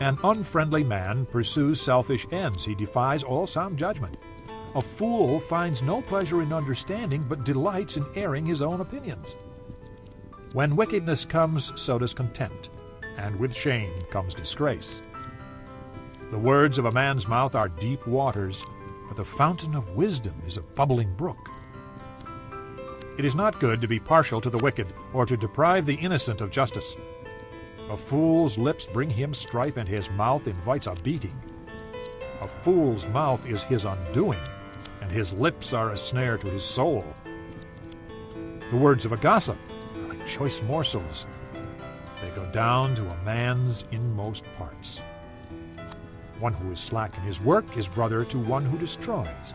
An unfriendly man pursues selfish ends. He defies all sound judgment. A fool finds no pleasure in understanding, but delights in airing his own opinions. When wickedness comes, so does contempt, and with shame comes disgrace. The words of a man's mouth are deep waters, but the fountain of wisdom is a bubbling brook. It is not good to be partial to the wicked, or to deprive the innocent of justice. A fool's lips bring him strife, and his mouth invites a beating. A fool's mouth is his undoing, and his lips are a snare to his soul. The words of a gossip are like choice morsels. They go down to a man's inmost parts. One who is slack in his work is brother to one who destroys.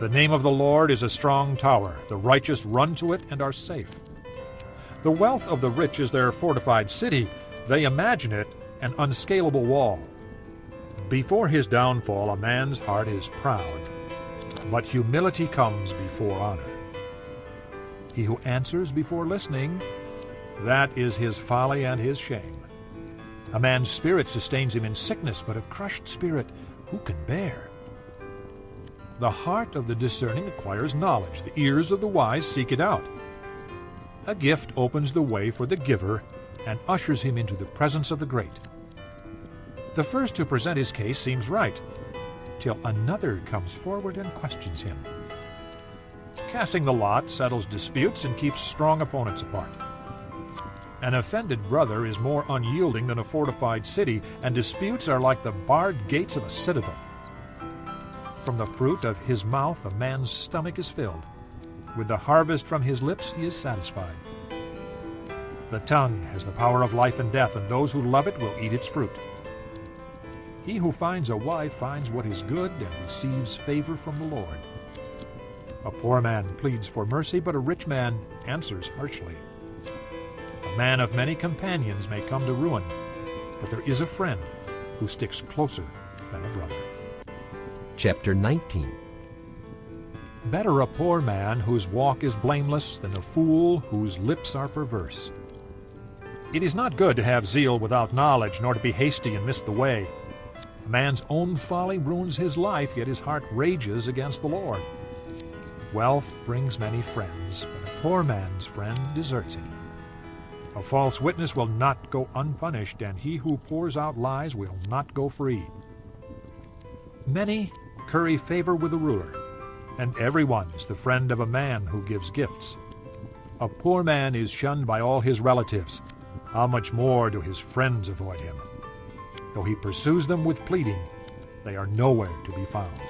The name of the Lord is a strong tower. The righteous run to it and are safe. The wealth of the rich is their fortified city. They imagine it an unscalable wall. Before his downfall, a man's heart is proud, but humility comes before honor. He who answers before listening, that is his folly and his shame. A man's spirit sustains him in sickness, but a crushed spirit who can bear? The heart of the discerning acquires knowledge. The ears of the wise seek it out. A gift opens the way for the giver and ushers him into the presence of the great. The first to present his case seems right, till another comes forward and questions him. Casting the lot settles disputes and keeps strong opponents apart. An offended brother is more unyielding than a fortified city, and disputes are like the barred gates of a citadel. From the fruit of his mouth a man's stomach is filled. With the harvest from his lips he is satisfied. The tongue has the power of life and death, and those who love it will eat its fruit. He who finds a wife finds what is good and receives favor from the Lord. A poor man pleads for mercy, but a rich man answers harshly. A man of many companions may come to ruin, but there is a friend who sticks closer than a brother. Chapter 19. Better a poor man whose walk is blameless than a fool whose lips are perverse. It is not good to have zeal without knowledge, nor to be hasty and miss the way. A man's own folly ruins his life, yet his heart rages against the Lord. Wealth brings many friends, but a poor man's friend deserts him. A false witness will not go unpunished, and he who pours out lies will not go free. Many curry favor with the ruler, and everyone is the friend of a man who gives gifts. A poor man is shunned by all his relatives. How much more do his friends avoid him? Though he pursues them with pleading, they are nowhere to be found.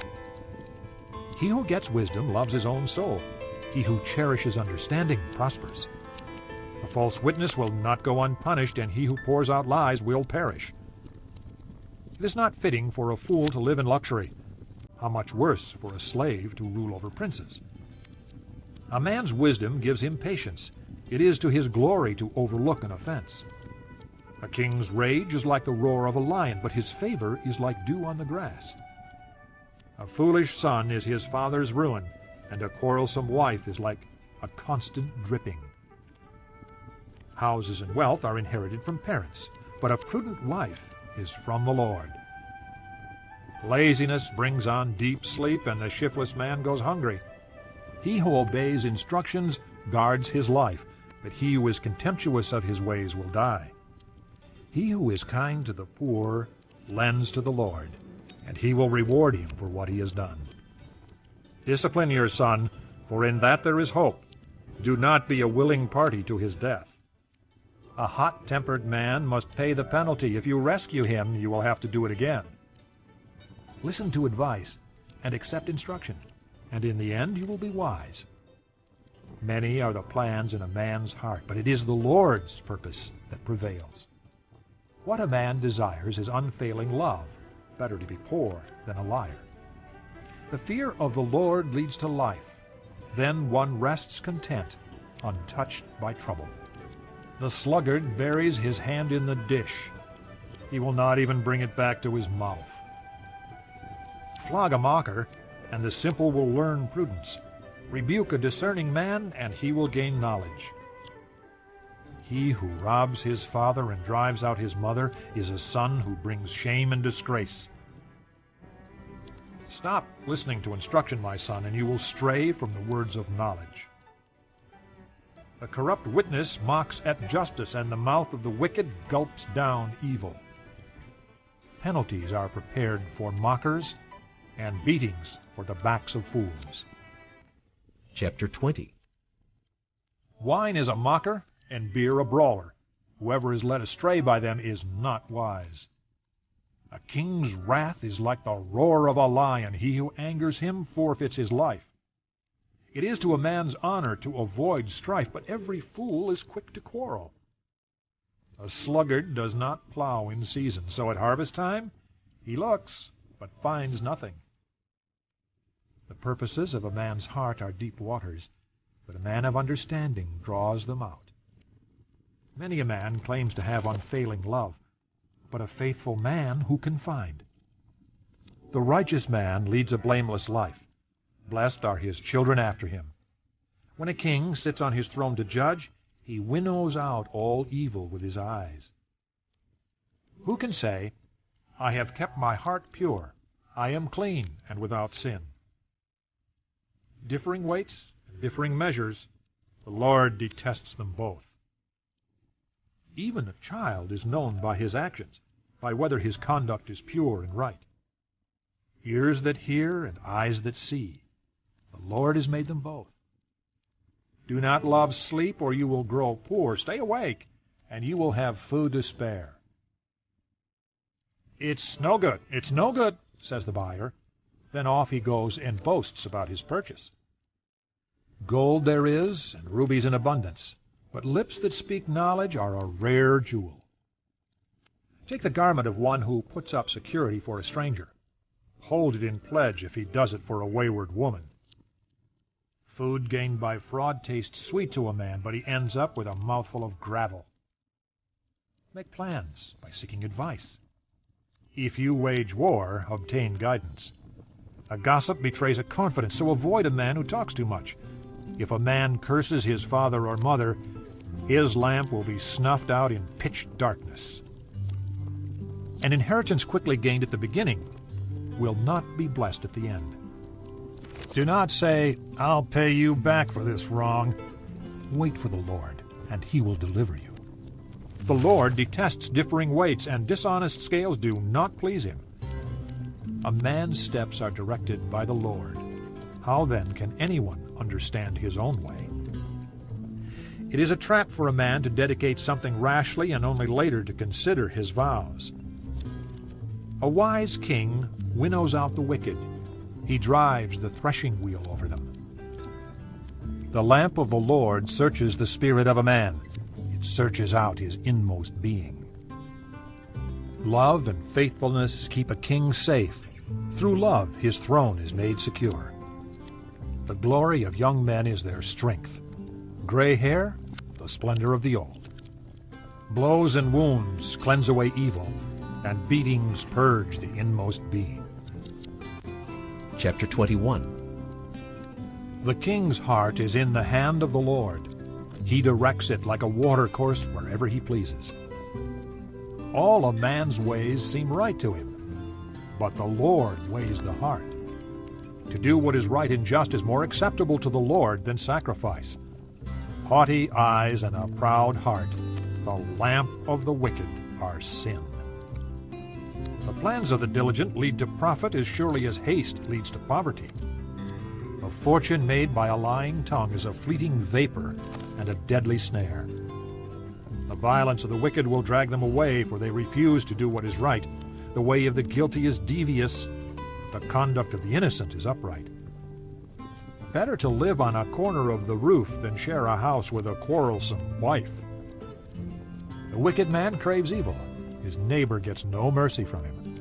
He who gets wisdom loves his own soul. He who cherishes understanding prospers. A false witness will not go unpunished, and he who pours out lies will perish. It is not fitting for a fool to live in luxury. How much worse for a slave to rule over princes? A man's wisdom gives him patience. It is to his glory to overlook an offense. A king's rage is like the roar of a lion, but his favor is like dew on the grass. A foolish son is his father's ruin, and a quarrelsome wife is like a constant dripping. Houses and wealth are inherited from parents, but a prudent wife is from the Lord. Laziness brings on deep sleep, and the shiftless man goes hungry. He who obeys instructions guards his life, but he who is contemptuous of his ways will die. He who is kind to the poor lends to the Lord, and he will reward him for what he has done. Discipline your son, for in that there is hope. Do not be a willing party to his death. A hot-tempered man must pay the penalty. If you rescue him, you will have to do it again. Listen to advice and accept instruction, and in the end you will be wise. Many are the plans in a man's heart, but it is the Lord's purpose that prevails. What a man desires is unfailing love. Better to be poor than a liar. The fear of the Lord leads to life. Then one rests content, untouched by trouble. The sluggard buries his hand in the dish. He will not even bring it back to his mouth. Flog a mocker, and the simple will learn prudence. Rebuke a discerning man, and he will gain knowledge. He who robs his father and drives out his mother is a son who brings shame and disgrace. Stop listening to instruction, my son, and you will stray from the words of knowledge. A corrupt witness mocks at justice, and the mouth of the wicked gulps down evil. Penalties are prepared for mockers, and beatings for the backs of fools. Chapter 20. Wine is a mocker, and beer a brawler. Whoever is led astray by them is not wise. A king's wrath is like the roar of a lion. He who angers him forfeits his life. It is to a man's honor to avoid strife, but every fool is quick to quarrel. A sluggard does not plow in season, so at harvest time he looks, but finds nothing. The purposes of a man's heart are deep waters, but a man of understanding draws them out. Many a man claims to have unfailing love, but a faithful man who can find? The righteous man leads a blameless life. Blessed are his children after him. When a king sits on his throne to judge, he winnows out all evil with his eyes. Who can say, I have kept my heart pure, I am clean and without sin? Differing weights and differing measures, the Lord detests them both. Even a child is known by his actions, by whether his conduct is pure and right. Ears that hear and eyes that see, the Lord has made them both. Do not love sleep, or you will grow poor. Stay awake, and you will have food to spare. It's no good, says the buyer. Then off he goes and boasts about his purchase. Gold there is, and rubies in abundance, but lips that speak knowledge are a rare jewel. Take the garment of one who puts up security for a stranger. Hold it in pledge if he does it for a wayward woman. Food gained by fraud tastes sweet to a man, but he ends up with a mouthful of gravel. Make plans by seeking advice. If you wage war, obtain guidance. A gossip betrays a confidence, so avoid a man who talks too much. If a man curses his father or mother, his lamp will be snuffed out in pitch darkness. An inheritance quickly gained at the beginning will not be blessed at the end. Do not say, "I'll pay you back for this wrong." Wait for the Lord, and He will deliver you. The Lord detests differing weights, and dishonest scales do not please Him. A man's steps are directed by the Lord. How then can anyone understand his own way? It is a trap for a man to dedicate something rashly and only later to consider his vows. A wise king winnows out the wicked. He drives the threshing wheel over them. The lamp of the Lord searches the spirit of a man. It searches out his inmost being. Love and faithfulness keep a king safe. Through love his throne is made secure. The glory of young men is their strength. Gray hair, the splendor of the old. Blows and wounds cleanse away evil, and beatings purge the inmost being. Chapter 21. The king's heart is in the hand of the Lord. He directs it like a watercourse wherever He pleases. All a man's ways seem right to him, but the Lord weighs the heart. To do what is right and just is more acceptable to the Lord than sacrifice. Haughty eyes and a proud heart, the lamp of the wicked, are sin. The plans of the diligent lead to profit as surely as haste leads to poverty. A fortune made by a lying tongue is a fleeting vapor and a deadly snare. The violence of the wicked will drag them away, for they refuse to do what is right. The way of the guilty is devious. The conduct of the innocent is upright. Better to live on a corner of the roof than share a house with a quarrelsome wife. The wicked man craves evil. His neighbor gets no mercy from him.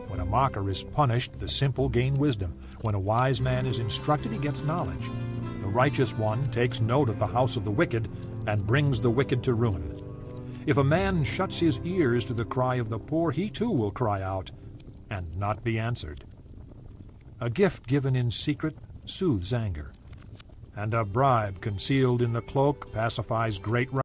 When a mocker is punished, the simple gain wisdom. When a wise man is instructed, he gets knowledge. The righteous one takes note of the house of the wicked and brings the wicked to ruin. If a man shuts his ears to the cry of the poor, he too will cry out and not be answered. A gift given in secret soothes anger, and a bribe concealed in the cloak pacifies great wrath.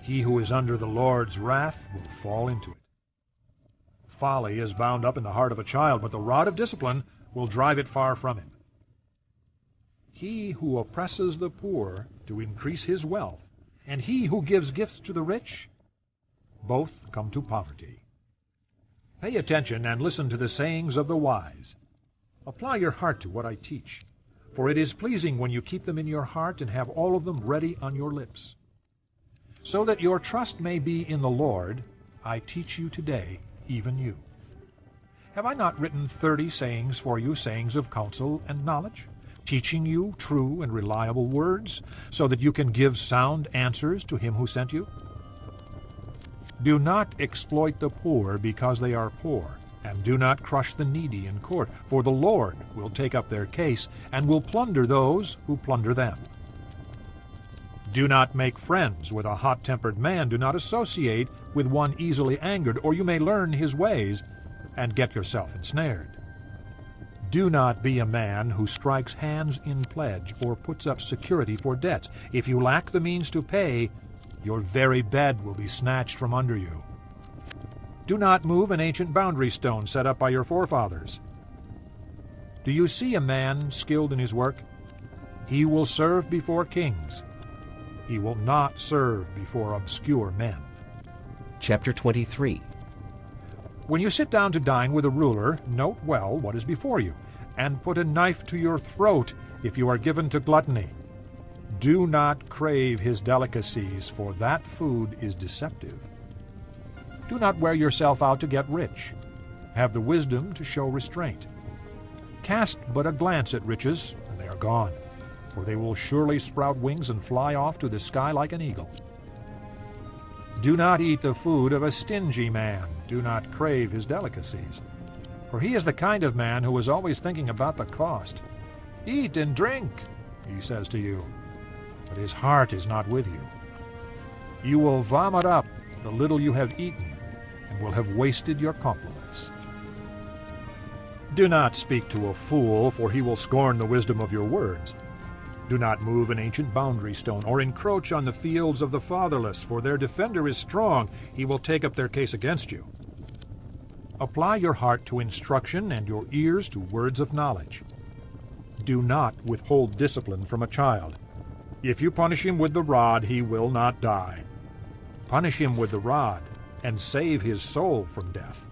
He who is under the Lord's wrath will fall into it. Folly is bound up in the heart of a child, but the rod of discipline will drive it far from him. He who oppresses the poor to increase his wealth, and he who gives gifts to the rich, both come to poverty. Pay attention and listen to the sayings of the wise. Apply your heart to what I teach, for it is pleasing when you keep them in your heart and have all of them ready on your lips. So that your trust may be in the Lord, I teach you today, even you. Have I not written 30 sayings for you, sayings of counsel and knowledge, teaching you true and reliable words, so that you can give sound answers to him who sent you? Do not exploit the poor because they are poor, and do not crush the needy in court, for the Lord will take up their case and will plunder those who plunder them. Do not make friends with a hot-tempered man. Do not associate with one easily angered, or you may learn his ways and get yourself ensnared. Do not be a man who strikes hands in pledge or puts up security for debts. If you lack the means to pay, your very bed will be snatched from under you. Do not move an ancient boundary stone set up by your forefathers. Do you see a man skilled in his work? He will serve before kings. He will not serve before obscure men. Chapter 23. When you sit down to dine with a ruler, note well what is before you, and put a knife to your throat if you are given to gluttony. Do not crave his delicacies, for that food is deceptive. Do not wear yourself out to get rich. Have the wisdom to show restraint. Cast but a glance at riches, and they are gone, for they will surely sprout wings and fly off to the sky like an eagle. Do not eat the food of a stingy man. Do not crave his delicacies, for he is the kind of man who is always thinking about the cost. Eat and drink, he says to you, but his heart is not with you. You will vomit up the little you have eaten, and will have wasted your compliments. Do not speak to a fool, for he will scorn the wisdom of your words. Do not move an ancient boundary stone, or encroach on the fields of the fatherless, for their defender is strong. He will take up their case against you. Apply your heart to instruction and your ears to words of knowledge. Do not withhold discipline from a child. If you punish him with the rod, he will not die. Punish him with the rod, and save his soul from death.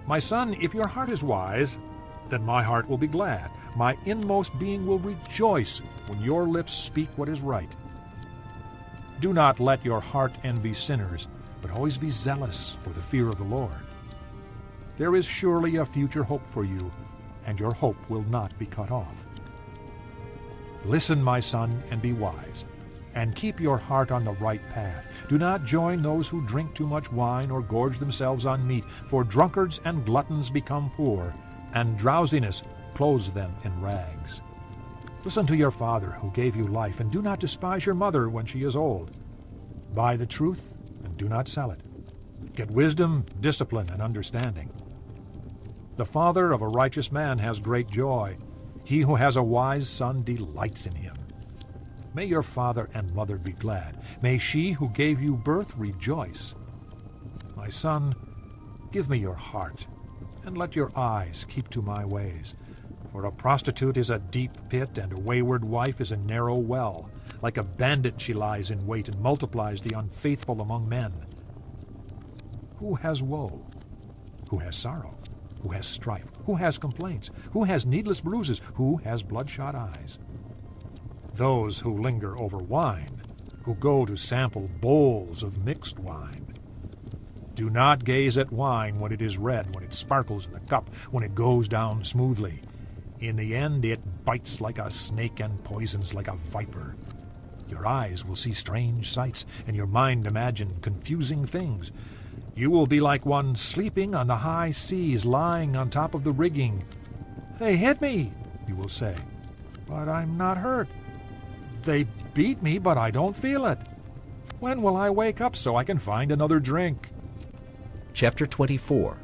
My son, if your heart is wise, then my heart will be glad. My inmost being will rejoice when your lips speak what is right. Do not let your heart envy sinners, but always be zealous for the fear of the Lord. There is surely a future hope for you, and your hope will not be cut off. Listen, my son, and be wise, and keep your heart on the right path. Do not join those who drink too much wine or gorge themselves on meat, for drunkards and gluttons become poor, and drowsiness clothes them in rags. Listen to your father who gave you life, and do not despise your mother when she is old. Buy the truth, and do not sell it. Get wisdom, discipline, and understanding. The father of a righteous man has great joy. He who has a wise son delights in him. May your father and mother be glad. May she who gave you birth rejoice. My son, give me your heart, and let your eyes keep to my ways. For a prostitute is a deep pit, and a wayward wife is a narrow well. Like a bandit she lies in wait and multiplies the unfaithful among men. Who has woe? Who has sorrow? Who has strife? Who has complaints? Who has needless bruises? Who has bloodshot eyes? Those who linger over wine, who go to sample bowls of mixed wine. Do not gaze at wine when it is red, when it sparkles in the cup, when it goes down smoothly. In the end it bites like a snake and poisons like a viper. Your eyes will see strange sights, and your mind imagine confusing things. You will be like one sleeping on the high seas, lying on top of the rigging. They hit me, you will say, but I'm not hurt. They beat me, but I don't feel it. When will I wake up so I can find another drink? Chapter 24.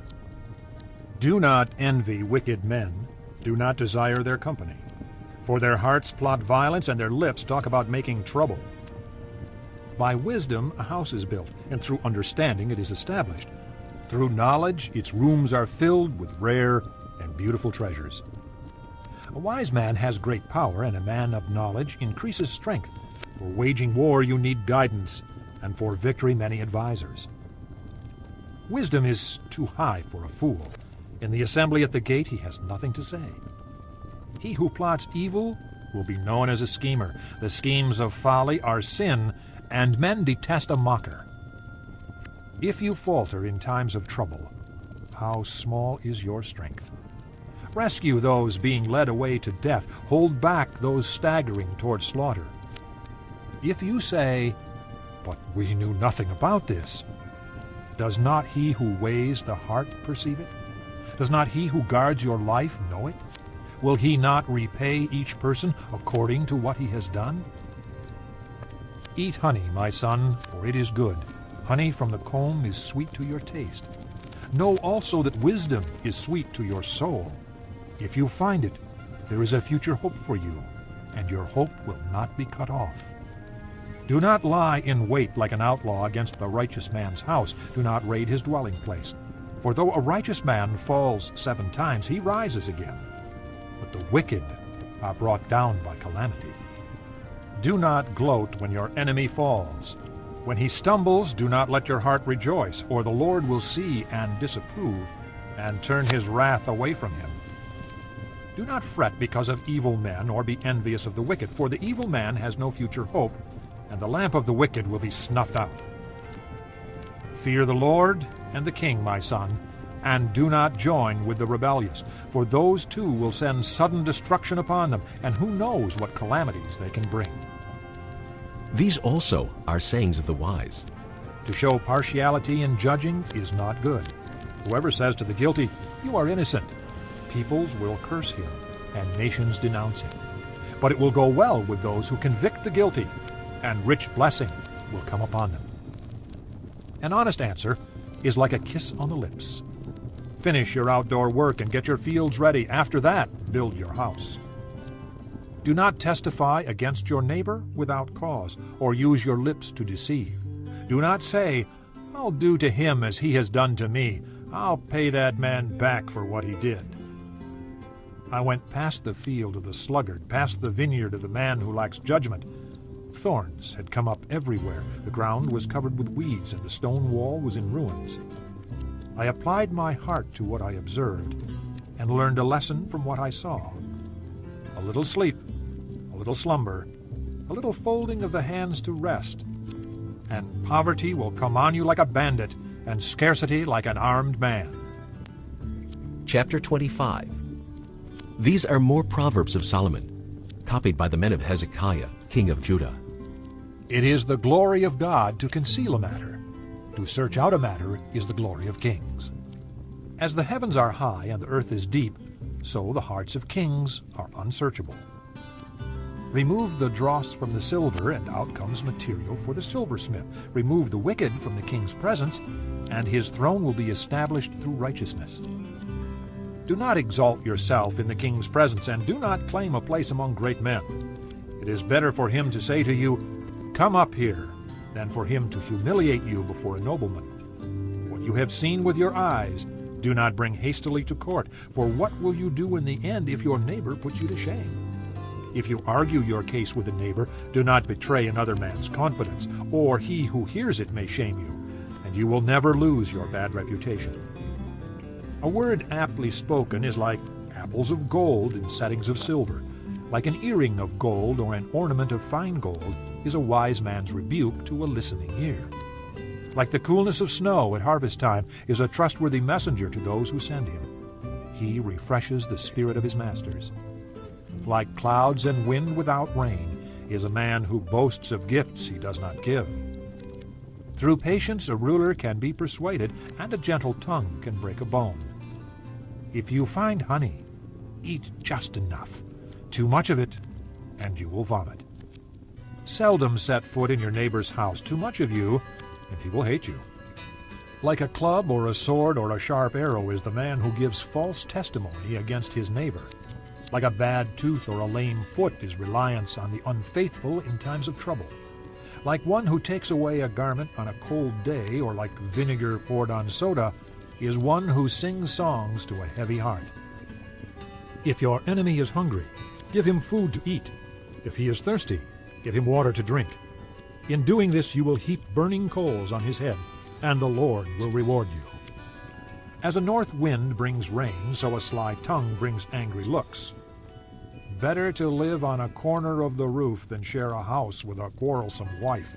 Do not envy wicked men. Do not desire their company. For their hearts plot violence, and their lips talk about making trouble. By wisdom a house is built, and through understanding it is established. Through knowledge its rooms are filled with rare and beautiful treasures. A wise man has great power, and a man of knowledge increases strength. For waging war you need guidance, and for victory many advisers. Wisdom is too high for a fool. In the assembly at the gate he has nothing to say. He who plots evil will be known as a schemer. The schemes of folly are sin, and men detest a mocker. If you falter in times of trouble, how small is your strength? Rescue those being led away to death. Hold back those staggering toward slaughter. If you say, "But we knew nothing about this," does not he who weighs the heart perceive it? Does not he who guards your life know it? Will he not repay each person according to what he has done? Eat honey, my son, for it is good. Honey from the comb is sweet to your taste. Know also that wisdom is sweet to your soul. If you find it, there is a future hope for you, and your hope will not be cut off. Do not lie in wait like an outlaw against a righteous man's house. Do not raid his dwelling place. For though a righteous man falls 7 times, he rises again. But the wicked are brought down by calamity. Do not gloat when your enemy falls. When he stumbles, do not let your heart rejoice, or the Lord will see and disapprove, and turn his wrath away from him. Do not fret because of evil men, or be envious of the wicked, for the evil man has no future hope, and the lamp of the wicked will be snuffed out. Fear the Lord and the king, my son, and do not join with the rebellious, for those too will send sudden destruction upon them, and who knows what calamities they can bring. These also are sayings of the wise. To show partiality in judging is not good. Whoever says to the guilty, "You are innocent," peoples will curse him, and nations denounce him. But it will go well with those who convict the guilty, and rich blessing will come upon them. An honest answer is like a kiss on the lips. Finish your outdoor work and get your fields ready. After that, build your house. Do not testify against your neighbor without cause, or use your lips to deceive. Do not say, "I'll do to him as he has done to me. I'll pay that man back for what he did." I went past the field of the sluggard, past the vineyard of the man who lacks judgment. Thorns had come up everywhere. The ground was covered with weeds, and the stone wall was in ruins. I applied my heart to what I observed, and learned a lesson from what I saw. A little sleep, a little slumber, a little folding of the hands to rest, and poverty will come on you like a bandit, and scarcity like an armed man. Chapter 25. These are more Proverbs of Solomon, copied by the men of Hezekiah, king of Judah. It is the glory of God to conceal a matter. To search out a matter is the glory of kings. As the heavens are high and the earth is deep, so the hearts of kings are unsearchable. Remove the dross from the silver, and out comes material for the silversmith. Remove the wicked from the king's presence, and his throne will be established through righteousness. Do not exalt yourself in the king's presence, and do not claim a place among great men. It is better for him to say to you, "Come up here," than for him to humiliate you before a nobleman. What you have seen with your eyes, do not bring hastily to court, for what will you do in the end if your neighbor puts you to shame? If you argue your case with a neighbor, do not betray another man's confidence, or he who hears it may shame you, and you will never lose your bad reputation. A word aptly spoken is like apples of gold in settings of silver. Like an earring of gold or an ornament of fine gold is a wise man's rebuke to a listening ear. Like the coolness of snow at harvest time is a trustworthy messenger to those who send him. He refreshes the spirit of his masters. Like clouds and wind without rain is a man who boasts of gifts he does not give. Through patience a ruler can be persuaded, and a gentle tongue can break a bone. If you find honey, eat just enough. Too much of it, and you will vomit. Seldom set foot in your neighbor's house. Too much of you, and he will hate you. Like a club or a sword or a sharp arrow is the man who gives false testimony against his neighbor. Like a bad tooth or a lame foot is reliance on the unfaithful in times of trouble. Like one who takes away a garment on a cold day, or like vinegar poured on soda, is one who sings songs to a heavy heart. If your enemy is hungry, give him food to eat. If he is thirsty, give him water to drink. In doing this you will heap burning coals on his head, and the Lord will reward you. As a north wind brings rain, so a sly tongue brings angry looks. Better to live on a corner of the roof than share a house with a quarrelsome wife.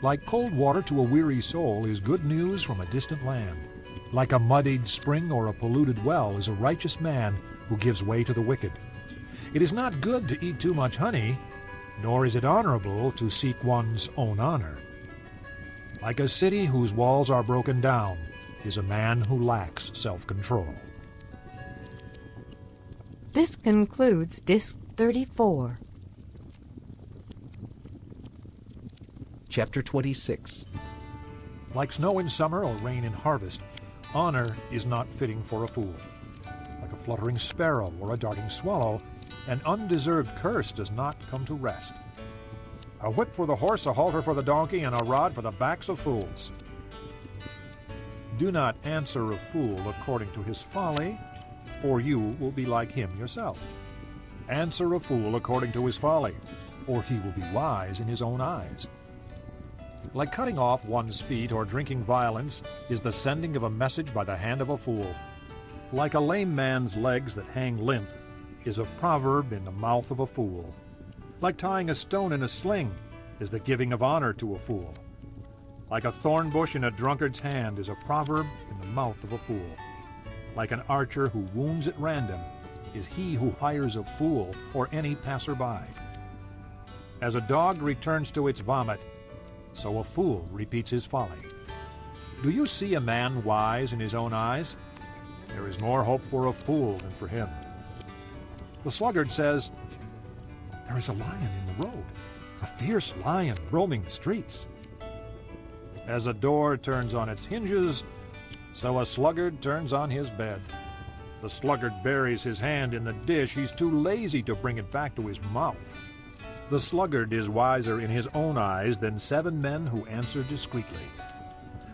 Like cold water to a weary soul is good news from a distant land. Like a muddied spring or a polluted well is a righteous man who gives way to the wicked. It is not good to eat too much honey, nor is it honorable to seek one's own honor. Like a city whose walls are broken down is a man who lacks self-control. This concludes Disc 34. Chapter 26. Like snow in summer or rain in harvest, honor is not fitting for a fool. Like a fluttering sparrow or a darting swallow, an undeserved curse does not come to rest. A whip for the horse, a halter for the donkey, and a rod for the backs of fools. Do not answer a fool according to his folly, or you will be like him yourself. Answer a fool according to his folly, or he will be wise in his own eyes. Like cutting off one's feet or drinking violence is the sending of a message by the hand of a fool. Like a lame man's legs that hang limp is a proverb in the mouth of a fool. Like tying a stone in a sling is the giving of honor to a fool. Like a thorn bush in a drunkard's hand is a proverb in the mouth of a fool. Like an archer who wounds at random is he who hires a fool or any passerby. As a dog returns to its vomit, so a fool repeats his folly. Do you see a man wise in his own eyes? There is more hope for a fool than for him. The sluggard says, "There is a lion in the road, a fierce lion roaming the streets." As a door turns on its hinges, so a sluggard turns on his bed. The sluggard buries his hand in the dish. He's too lazy to bring it back to his mouth. The sluggard is wiser in his own eyes than 7 men who answer discreetly.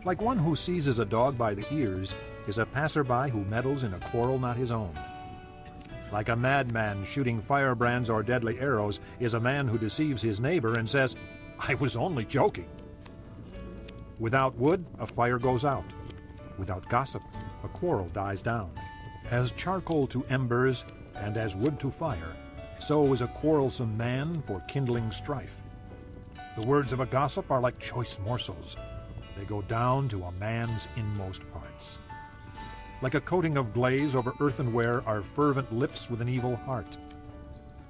Like one who seizes a dog by the ears is a passerby who meddles in a quarrel not his own. Like a madman shooting firebrands or deadly arrows is a man who deceives his neighbor and says, "I was only joking." Without wood, a fire goes out. Without gossip, a quarrel dies down. As charcoal to embers and as wood to fire, so is a quarrelsome man for kindling strife. The words of a gossip are like choice morsels. They go down to a man's inmost parts. Like a coating of glaze over earthenware are fervent lips with an evil heart.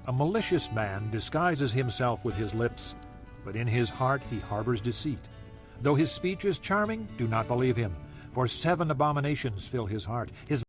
A malicious man disguises himself with his lips, but in his heart he harbors deceit. Though his speech is charming, do not believe him, for 7 abominations fill his heart. His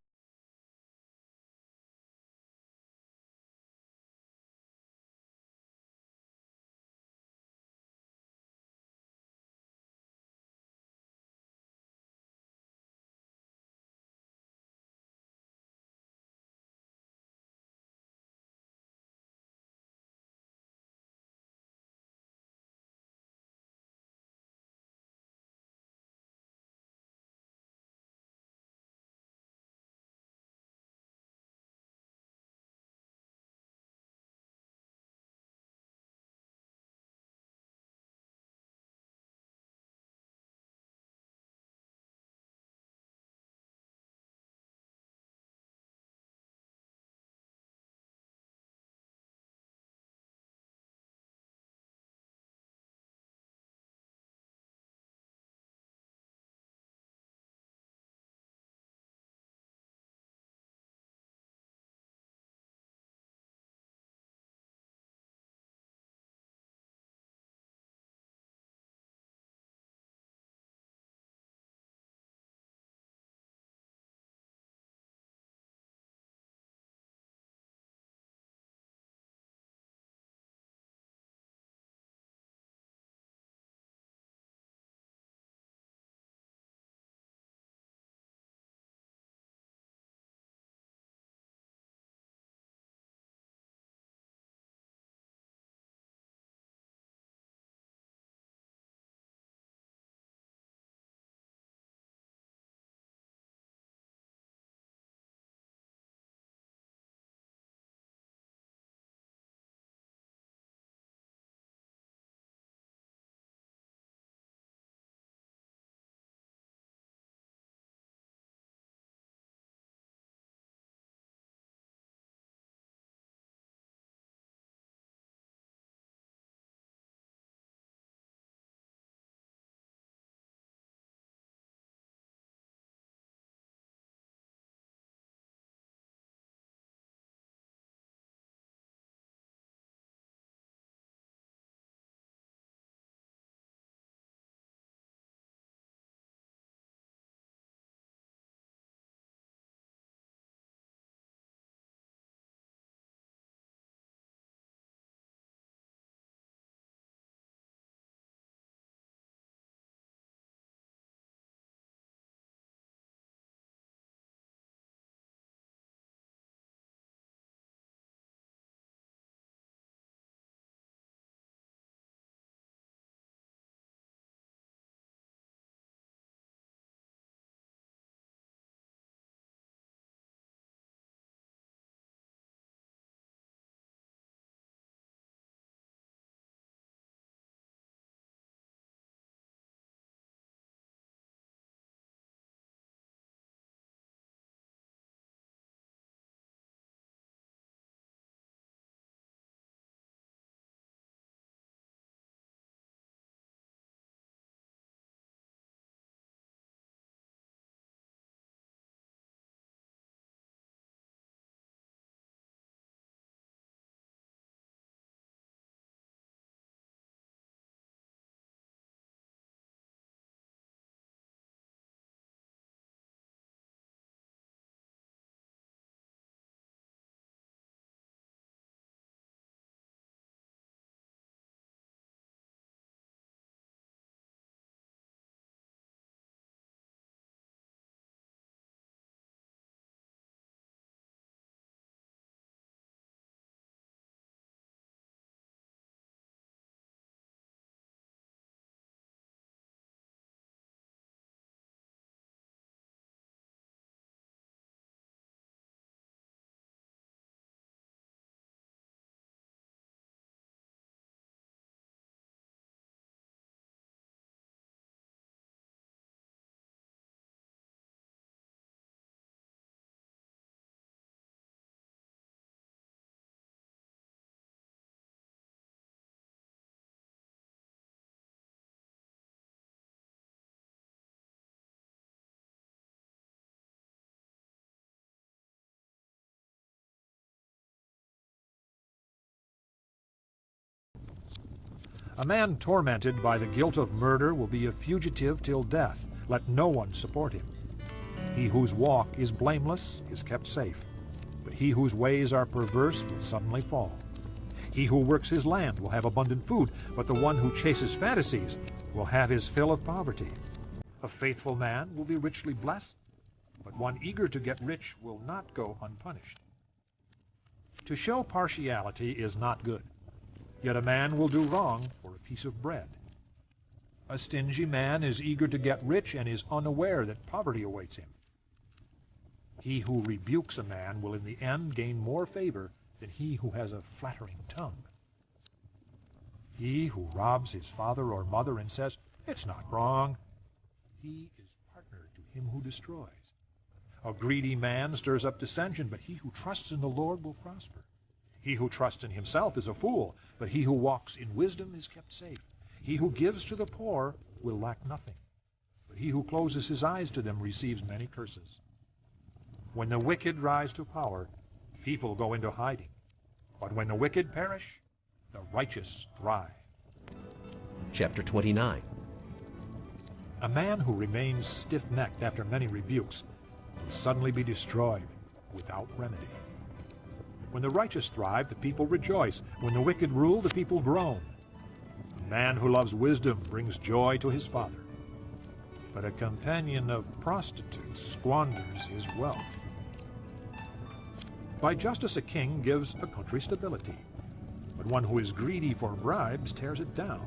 A man tormented by the guilt of murder will be a fugitive till death. Let no one support him. He whose walk is blameless is kept safe, but he whose ways are perverse will suddenly fall. He who works his land will have abundant food, but the one who chases fantasies will have his fill of poverty. A faithful man will be richly blessed, but one eager to get rich will not go unpunished. To show partiality is not good, yet a man will do wrong for a piece of bread. A stingy man is eager to get rich and is unaware that poverty awaits him. He who rebukes a man will in the end gain more favor than he who has a flattering tongue. He who robs his father or mother and says, "It's not wrong," he is partner to him who destroys. A greedy man stirs up dissension, but he who trusts in the Lord will prosper. He who trusts in himself is a fool, but he who walks in wisdom is kept safe. He who gives to the poor will lack nothing, but he who closes his eyes to them receives many curses. When the wicked rise to power, people go into hiding. But when the wicked perish, the righteous thrive. Chapter 29. A man who remains stiff-necked after many rebukes will suddenly be destroyed without remedy. When the righteous thrive, the people rejoice. When the wicked rule, the people groan. A man who loves wisdom brings joy to his father, but a companion of prostitutes squanders his wealth. By justice a king gives a country stability, but one who is greedy for bribes tears it down.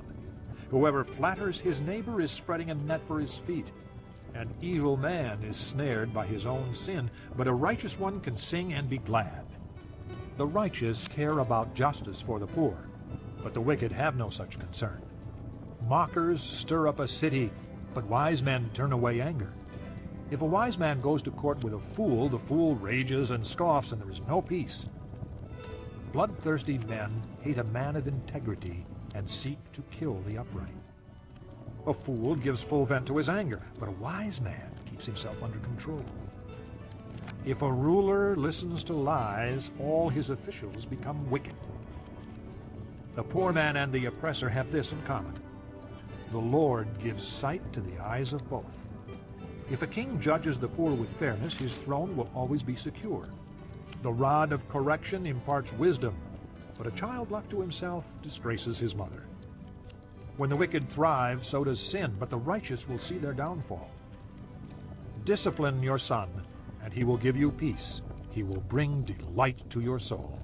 Whoever flatters his neighbor is spreading a net for his feet. An evil man is snared by his own sin, but a righteous one can sing and be glad. The righteous care about justice for the poor, but the wicked have no such concern. Mockers stir up a city, but wise men turn away anger. If a wise man goes to court with a fool, the fool rages and scoffs, and there is no peace. Bloodthirsty men hate a man of integrity and seek to kill the upright. A fool gives full vent to his anger, but a wise man keeps himself under control. If a ruler listens to lies, all his officials become wicked. The poor man and the oppressor have this in common: the Lord gives sight to the eyes of both. If a king judges the poor with fairness, his throne will always be secure. The rod of correction imparts wisdom, but a child left to himself disgraces his mother. When the wicked thrive, so does sin, but the righteous will see their downfall. Discipline your son, and he will give you peace. He will bring delight to your soul.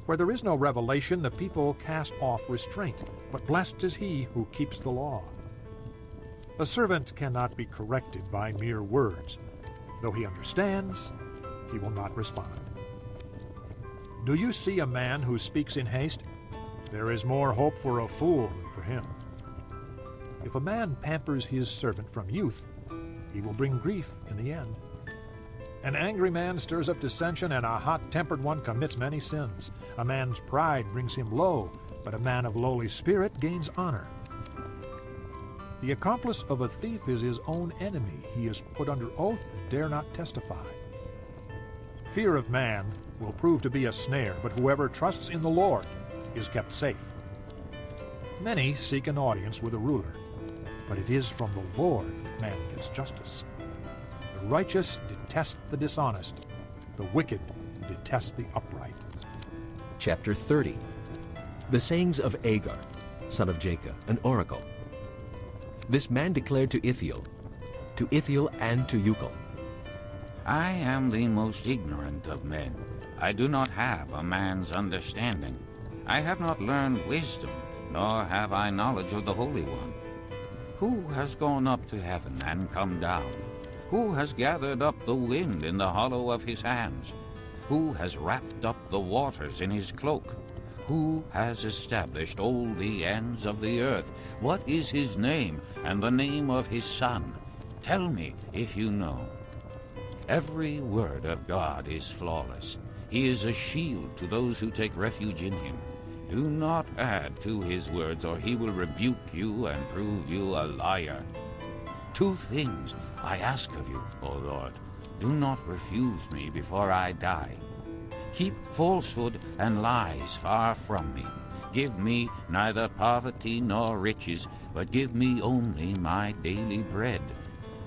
Where there is no revelation, the people cast off restraint, but blessed is he who keeps the law. A servant cannot be corrected by mere words. Though he understands, he will not respond. Do you see a man who speaks in haste? There is more hope for a fool than for him. If a man pampers his servant from youth, he will bring grief in the end. An angry man stirs up dissension, and a hot-tempered one commits many sins. A man's pride brings him low, but a man of lowly spirit gains honor. The accomplice of a thief is his own enemy. He is put under oath and dare not testify. Fear of man will prove to be a snare, but whoever trusts in the Lord is kept safe. Many seek an audience with a ruler, but it is from the Lord man gets justice. The righteous detest the dishonest. The wicked detest the upright. Chapter 30. The sayings of Agar, son of Jacob, an oracle. This man declared to Ithiel and to Ucal, I am the most ignorant of men. I do not have a man's understanding. I have not learned wisdom, nor have I knowledge of the Holy One. Who has gone up to heaven and come down? Who has gathered up the wind in the hollow of his hands? Who has wrapped up the waters in his cloak? Who has established all the ends of the earth? What is his name and the name of his son? Tell me if you know. Every word of God is flawless. He is a shield to those who take refuge in him. Do not add to his words, or he will rebuke you and prove you a liar. 2 things I ask of you, O Lord. Do not refuse me before I die. Keep falsehood and lies far from me. Give me neither poverty nor riches, but give me only my daily bread.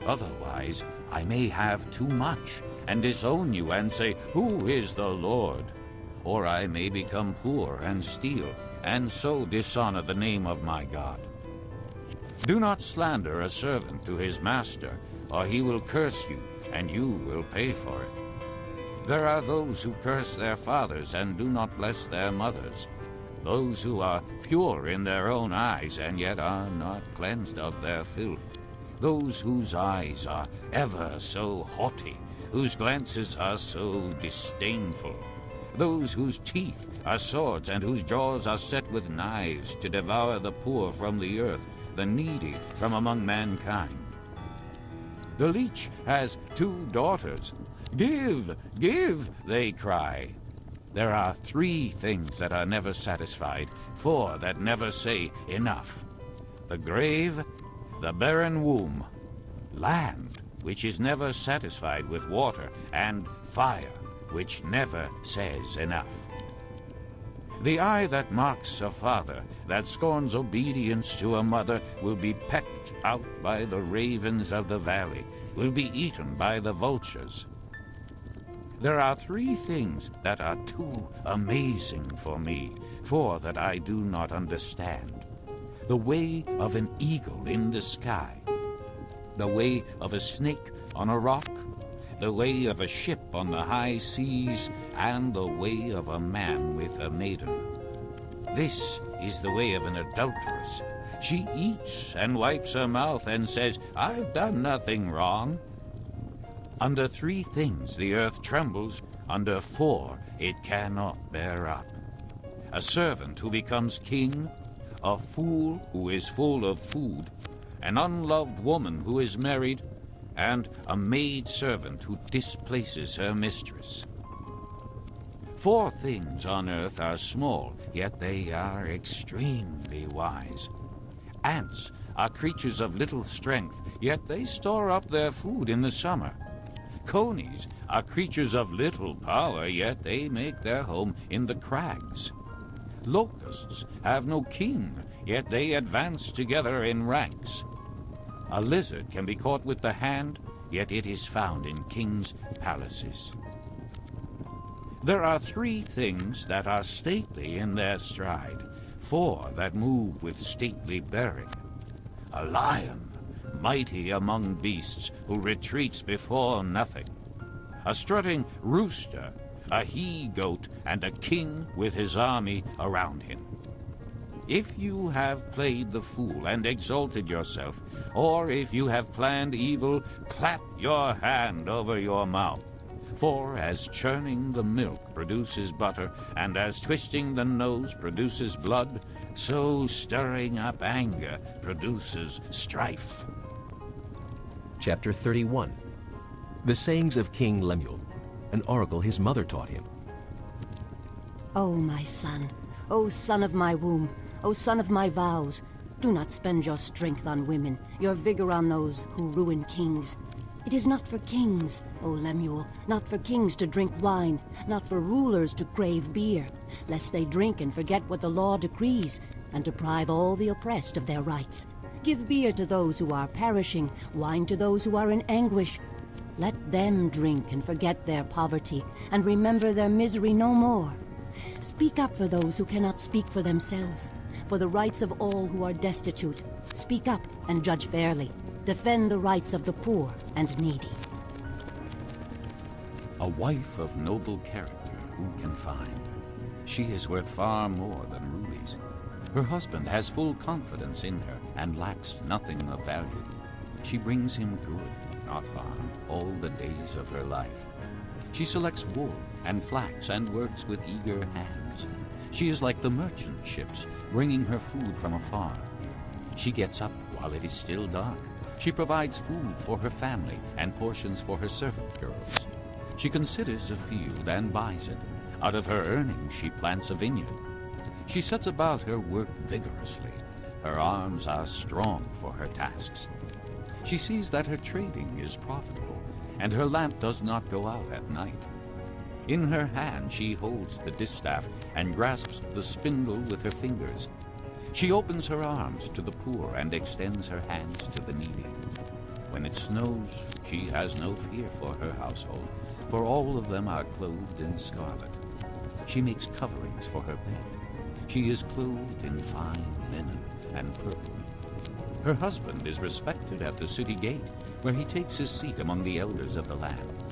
Otherwise I may have too much, and disown you and say, Who is the Lord? Or I may become poor and steal, and so dishonor the name of my God. Do not slander a servant to his master, or he will curse you, and you will pay for it. There are those who curse their fathers and do not bless their mothers, those who are pure in their own eyes and yet are not cleansed of their filth, those whose eyes are ever so haughty, whose glances are so disdainful, those whose teeth are swords and whose jaws are set with knives to devour the poor from the earth, the needy from among mankind. The leech has 2 daughters. Give, give, they cry. There are 3 things that are never satisfied, 4 that never say enough: the grave, the barren womb, land, which is never satisfied with water, and fire, which never says enough. The eye that mocks a father, that scorns obedience to a mother, will be pecked out by the ravens of the valley, will be eaten by the vultures. There are 3 things that are too amazing for me, 4 that I do not understand: the way of an eagle in the sky, the way of a snake on a rock, the way of a ship on the high seas, and the way of a man with a maiden. This is the way of an adulteress. She eats and wipes her mouth and says, I've done nothing wrong. Under 3 things the earth trembles, under 4 it cannot bear up: a servant who becomes king, a fool who is full of food, an unloved woman who is married, and a maid-servant who displaces her mistress. 4 things on earth are small, yet they are extremely wise. Ants are creatures of little strength, yet they store up their food in the summer. Conies are creatures of little power, yet they make their home in the crags. Locusts have no king, yet they advance together in ranks. A lizard can be caught with the hand, yet it is found in kings' palaces. There are 3 things that are stately in their stride, 4 that move with stately bearing: a lion, mighty among beasts, who retreats before nothing; a strutting rooster, a he-goat, and a king with his army around him. If you have played the fool and exalted yourself, or if you have planned evil, clap your hand over your mouth. For as churning the milk produces butter, and as twisting the nose produces blood, so stirring up anger produces strife. Chapter 31. The sayings of King Lemuel, an oracle his mother taught him. O my son, O son of my womb, O son of my vows, do not spend your strength on women, your vigor on those who ruin kings. It is not for kings, O Lemuel, not for kings to drink wine, not for rulers to crave beer, lest they drink and forget what the law decrees, and deprive all the oppressed of their rights. Give beer to those who are perishing, wine to those who are in anguish. Let them drink and forget their poverty, and remember their misery no more. Speak up for those who cannot speak for themselves, for the rights of all who are destitute. Speak up and judge fairly. Defend the rights of the poor and needy. A wife of noble character who can find? She is worth far more than rubies. Her husband has full confidence in her and lacks nothing of value. She brings him good, not harm, all the days of her life. She selects wool and flax and works with eager hands. She is like the merchant ships, bringing her food from afar. She gets up while it is still dark. She provides food for her family and portions for her servant girls. She considers a field and buys it. Out of her earnings she plants a vineyard. She sets about her work vigorously. Her arms are strong for her tasks. She sees that her trading is profitable, and her lamp does not go out at night. In her hand she holds the distaff and grasps the spindle with her fingers. She opens her arms to the poor and extends her hands to the needy. When it snows, she has no fear for her household, for all of them are clothed in scarlet. She makes coverings for her bed. She is clothed in fine linen and purple. Her husband is respected at the city gate, where he takes his seat among the elders of the land.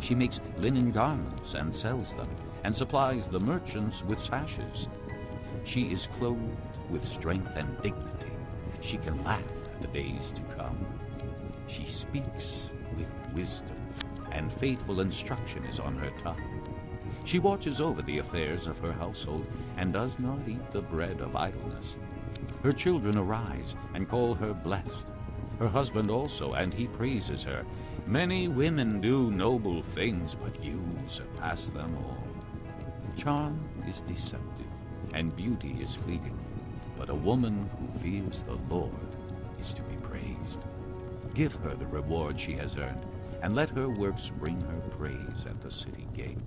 She makes linen garments and sells them, and supplies the merchants with sashes. She is clothed with strength and dignity. She can laugh at the days to come. She speaks with wisdom, and faithful instruction is on her tongue. She watches over the affairs of her household, and does not eat the bread of idleness. Her children arise and call her blessed. Her husband also, and he praises her. Many women do noble things, but you surpass them all. Charm is deceptive, and beauty is fleeting, but a woman who fears the Lord is to be praised. Give her the reward she has earned, and let her works bring her praise at the city gate.